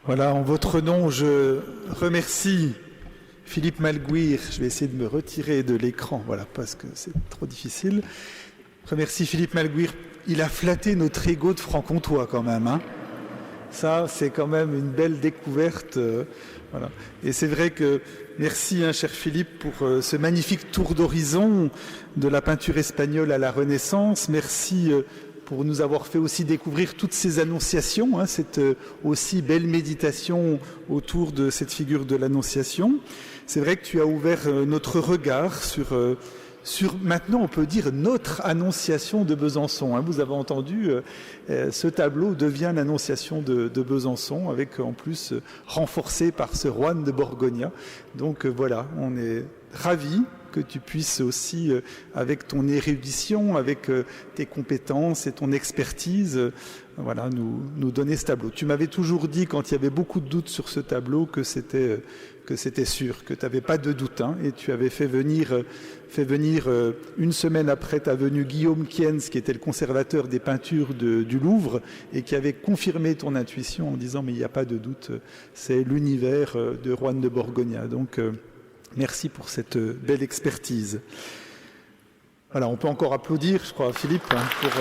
Voilà, en votre nom, je remercie Philippe Malguir. Je vais essayer de me retirer de l'écran, voilà, parce que c'est trop difficile. Je remercie Philippe Malguir. Il a flatté notre ego de franc-comtois quand même, hein. Ça, c'est quand même une belle découverte. Voilà. Et c'est vrai que merci, cher Philippe, pour ce magnifique tour d'horizon de la peinture espagnole à la Renaissance. Merci pour nous avoir fait aussi découvrir toutes ces annonciations, cette aussi belle méditation autour de cette figure de l'Annonciation. C'est vrai que tu as ouvert notre regard sur maintenant, on peut dire, notre Annonciation de Besançon. Vous avez entendu, ce tableau devient l'Annonciation de Besançon, avec en plus renforcé par ce Juan de Borgoña. Donc voilà, on est ravis que tu puisses aussi, avec ton érudition, avec tes compétences et ton expertise, voilà, nous donner ce tableau. Tu m'avais toujours dit, quand il y avait beaucoup de doutes sur ce tableau, que c'était sûr, que tu n'avais pas de doute, et tu avais fait venir une semaine après ta venue Guillaume Kienz, qui était le conservateur des peintures du Louvre, et qui avait confirmé ton intuition en disant mais il n'y a pas de doute, c'est l'univers de Juan de Borgoña. Donc merci pour cette belle expertise. Voilà, on peut encore applaudir, je crois, Philippe, pour...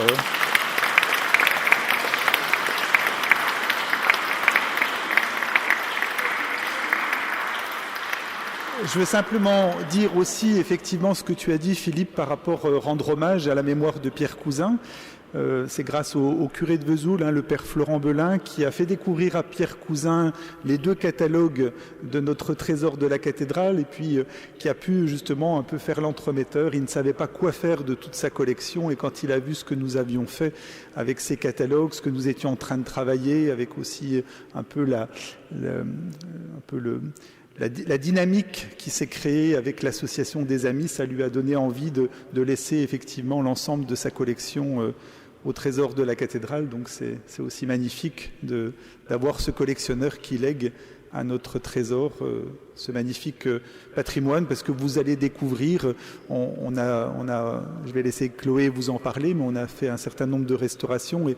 Je veux simplement dire aussi effectivement ce que tu as dit, Philippe, par rapport rendre hommage à la mémoire de Pierre Cousin. C'est grâce au curé de Vesoul, le père Florent Belin, qui a fait découvrir à Pierre Cousin les 2 catalogues de notre trésor de la cathédrale, et puis qui a pu justement un peu faire l'entremetteur. Il ne savait pas quoi faire de toute sa collection, et quand il a vu ce que nous avions fait avec ces catalogues, ce que nous étions en train de travailler, avec aussi un peu la dynamique qui s'est créée avec l'association des amis, ça lui a donné envie de laisser effectivement l'ensemble de sa collection au trésor de la cathédrale. Donc c'est aussi magnifique d'avoir ce collectionneur qui lègue à notre trésor ce magnifique patrimoine, parce que vous allez découvrir, je vais laisser Chloé vous en parler, mais on a fait un certain nombre de restaurations et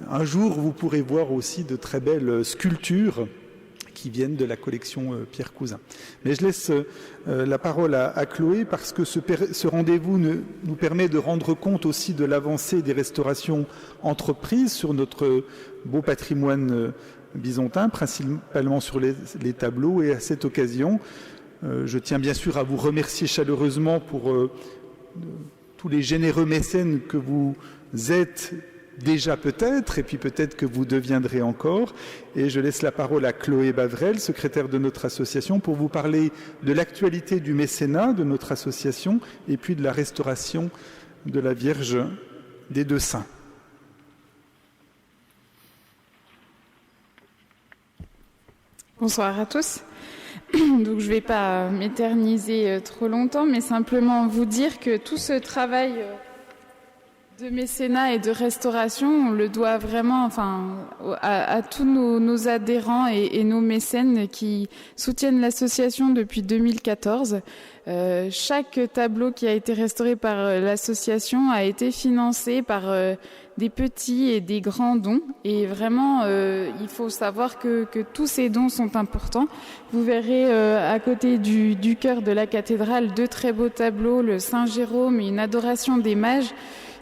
un jour vous pourrez voir aussi de très belles sculptures qui viennent de la collection Pierre Cousin. Mais je laisse la parole à Chloé parce que ce rendez-vous nous permet de rendre compte aussi de l'avancée des restaurations entreprises sur notre beau patrimoine byzantin, principalement sur les tableaux. Et à cette occasion, je tiens bien sûr à vous remercier chaleureusement pour tous les généreux mécènes que vous êtes déjà peut-être, et puis peut-être que vous deviendrez encore. Et je laisse la parole à Chloé Bavrel, secrétaire de notre association, pour vous parler de l'actualité du mécénat de notre association et puis de la restauration de la Vierge des Deux Saints. Bonsoir à tous. Donc je ne vais pas m'éterniser trop longtemps, mais simplement vous dire que tout ce travail de mécénat et de restauration, on le doit vraiment à tous nos adhérents et nos mécènes qui soutiennent l'association depuis 2014. Chaque tableau qui a été restauré par l'association a été financé par des petits et des grands dons. Et vraiment, il faut savoir que tous ces dons sont importants. Vous verrez à côté du chœur de la cathédrale 2 très beaux tableaux, le Saint-Jérôme et une adoration des mages,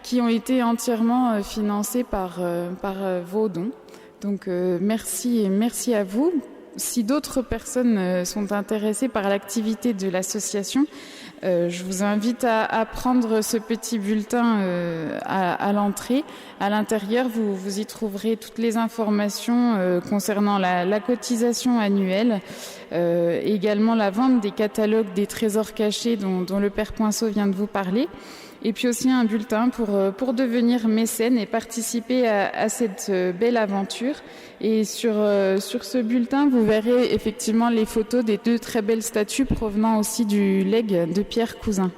qui ont été entièrement financés par vos dons. Donc merci et merci à vous. Si d'autres personnes sont intéressées par l'activité de l'association, je vous invite à prendre ce petit bulletin à l'entrée. À l'intérieur, vous y trouverez toutes les informations concernant la cotisation annuelle, également la vente des catalogues des trésors cachés dont le Père Poinceau vient de vous parler. Et puis aussi un bulletin pour devenir mécène et participer à cette belle aventure. Et sur ce bulletin, vous verrez effectivement les photos des 2 très belles statues provenant aussi du legs de Pierre Cousin.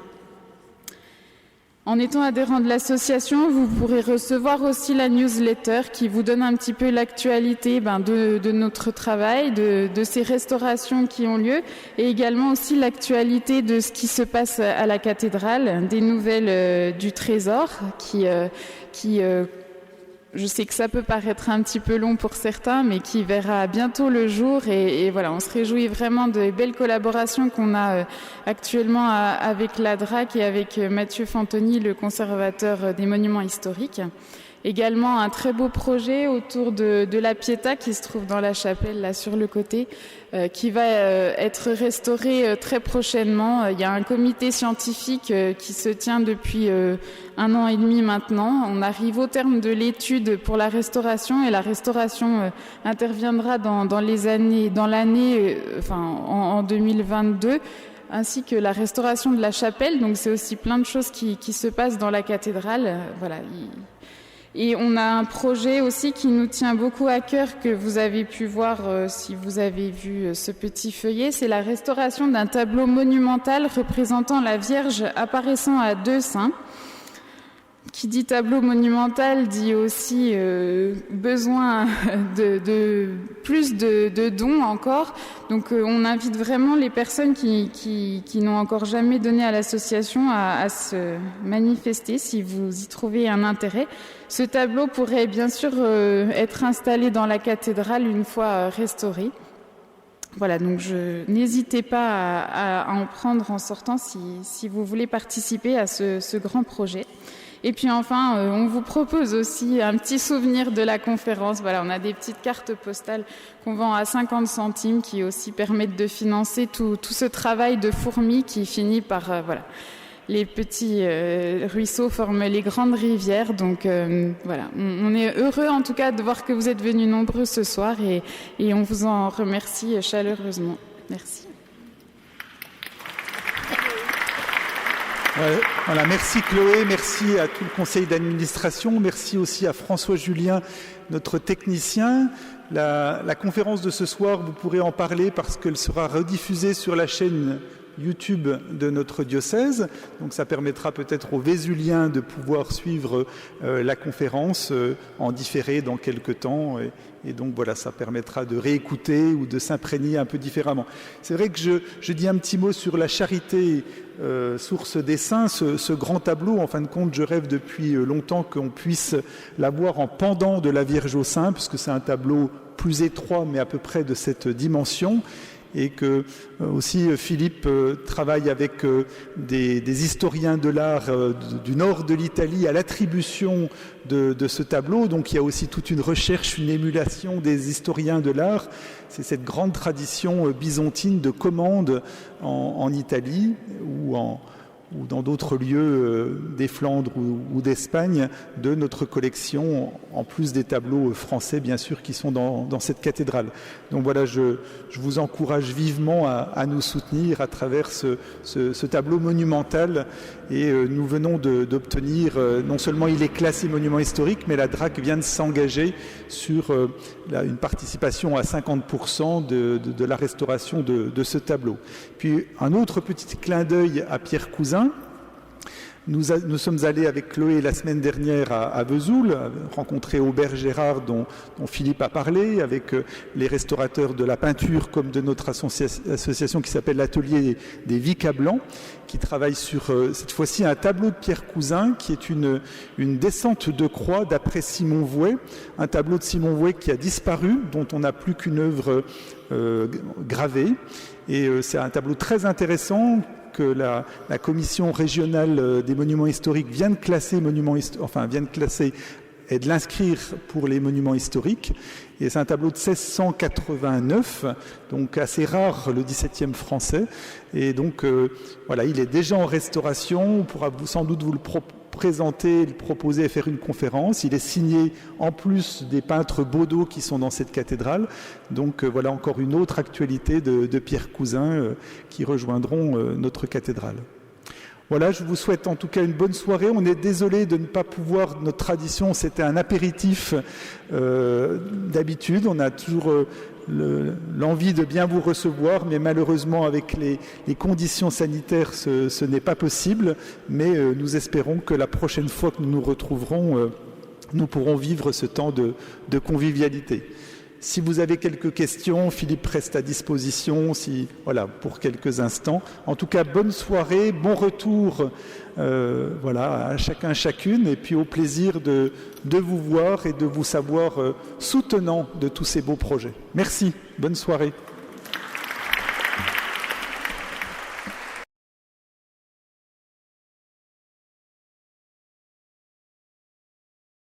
En étant adhérent de l'association, vous pourrez recevoir aussi la newsletter qui vous donne un petit peu l'actualité de notre travail, de ces restaurations qui ont lieu, et également aussi l'actualité de ce qui se passe à la cathédrale, des nouvelles du trésor qui je sais que ça peut paraître un petit peu long pour certains, mais qui verra bientôt le jour. Et voilà, on se réjouit vraiment des belles collaborations qu'on a actuellement avec la DRAC et avec Mathieu Fantoni, le conservateur des monuments historiques. Également un très beau projet autour de la Pietà qui se trouve dans la chapelle, là sur le côté, qui va être restauré très prochainement. Il y a un comité scientifique qui se tient depuis 1 an et demi maintenant. On arrive au terme de l'étude pour la restauration et la restauration interviendra dans l'année en 2022. Ainsi que la restauration de la chapelle. Donc c'est aussi plein de choses qui se passent dans la cathédrale. Voilà. Et on a un projet aussi qui nous tient beaucoup à cœur, que vous avez pu voir si vous avez vu ce petit feuillet. C'est la restauration d'un tableau monumental représentant la Vierge apparaissant à 2 saints. Qui dit tableau monumental dit aussi besoin de plus de dons encore. Donc on invite vraiment les personnes qui n'ont encore jamais donné à l'association à se manifester si vous y trouvez un intérêt. Ce tableau pourrait bien sûr être installé dans la cathédrale une fois restauré. Voilà, donc n'hésitez pas à en prendre en sortant si vous voulez participer à ce grand projet. Et puis enfin, on vous propose aussi un petit souvenir de la conférence. Voilà, on a des petites cartes postales qu'on vend à 50 centimes qui aussi permettent de financer tout ce travail de fourmi qui finit par... voilà, les petits ruisseaux forment les grandes rivières. Donc voilà, on est heureux en tout cas de voir que vous êtes venus nombreux ce soir et on vous en remercie chaleureusement. Merci. Voilà, merci Chloé, merci à tout le conseil d'administration, merci aussi à François Julien, notre technicien. La conférence de ce soir, vous pourrez en parler parce qu'elle sera rediffusée sur la chaîne YouTube de notre diocèse. Donc ça permettra peut-être aux Vésuliens de pouvoir suivre la conférence en différé dans quelques temps. Et donc voilà, ça permettra de réécouter ou de s'imprégner un peu différemment. C'est vrai que je dis un petit mot sur la charité, source des saints, ce grand tableau. En fin de compte, je rêve depuis longtemps qu'on puisse l'avoir en pendant de la Vierge aux Saints, puisque c'est un tableau plus étroit, mais à peu près de cette dimension. Et que aussi Philippe travaille avec des historiens de l'art du nord de l'Italie à l'attribution de ce tableau. Donc il y a aussi toute une recherche, une émulation des historiens de l'art. C'est cette grande tradition byzantine de commande en Italie ou dans d'autres lieux des Flandres ou d'Espagne, de notre collection, en plus des tableaux français, bien sûr, qui sont dans cette cathédrale. Donc voilà, je vous encourage vivement à nous soutenir à travers ce tableau monumental. Et nous venons d'obtenir, non seulement il est classé monument historique, mais la DRAC vient de s'engager sur une participation à 50% de la restauration de ce tableau. Puis un autre petit clin d'œil à Pierre Cousin. Nous sommes allés avec Chloé la semaine dernière à Vesoul, rencontrer Aubert Gérard dont Philippe a parlé, avec les restaurateurs de la peinture comme de notre association qui s'appelle l'Atelier des Vicas Blancs, qui travaille sur cette fois-ci un tableau de Pierre Cousin qui est une descente de croix d'après Simon Vouet, un tableau de Simon Vouet qui a disparu, dont on n'a plus qu'une œuvre gravée. Et c'est un tableau très intéressant que la commission régionale des monuments historiques vient de classer et de l'inscrire pour les monuments historiques. Et c'est un tableau de 1689, donc assez rare, le 17e français. Et donc, voilà, il est déjà en restauration. On pourra sans doute vous le présenter, le proposer et faire une conférence. Il est signé en plus des peintres Baudot qui sont dans cette cathédrale. Donc voilà encore une autre actualité de Pierre Cousin qui rejoindront notre cathédrale. Voilà, je vous souhaite en tout cas une bonne soirée. On est désolé de ne pas pouvoir, notre tradition, c'était un apéritif d'habitude. On a toujours l'envie de bien vous recevoir, mais malheureusement avec les conditions sanitaires, ce n'est pas possible. Mais nous espérons que la prochaine fois que nous nous retrouverons, nous pourrons vivre ce temps de convivialité. Si vous avez quelques questions, Philippe reste à disposition pour quelques instants. En tout cas, bonne soirée, bon retour à chacun, chacune, et puis au plaisir de vous voir et de vous savoir soutenant de tous ces beaux projets. Merci, bonne soirée.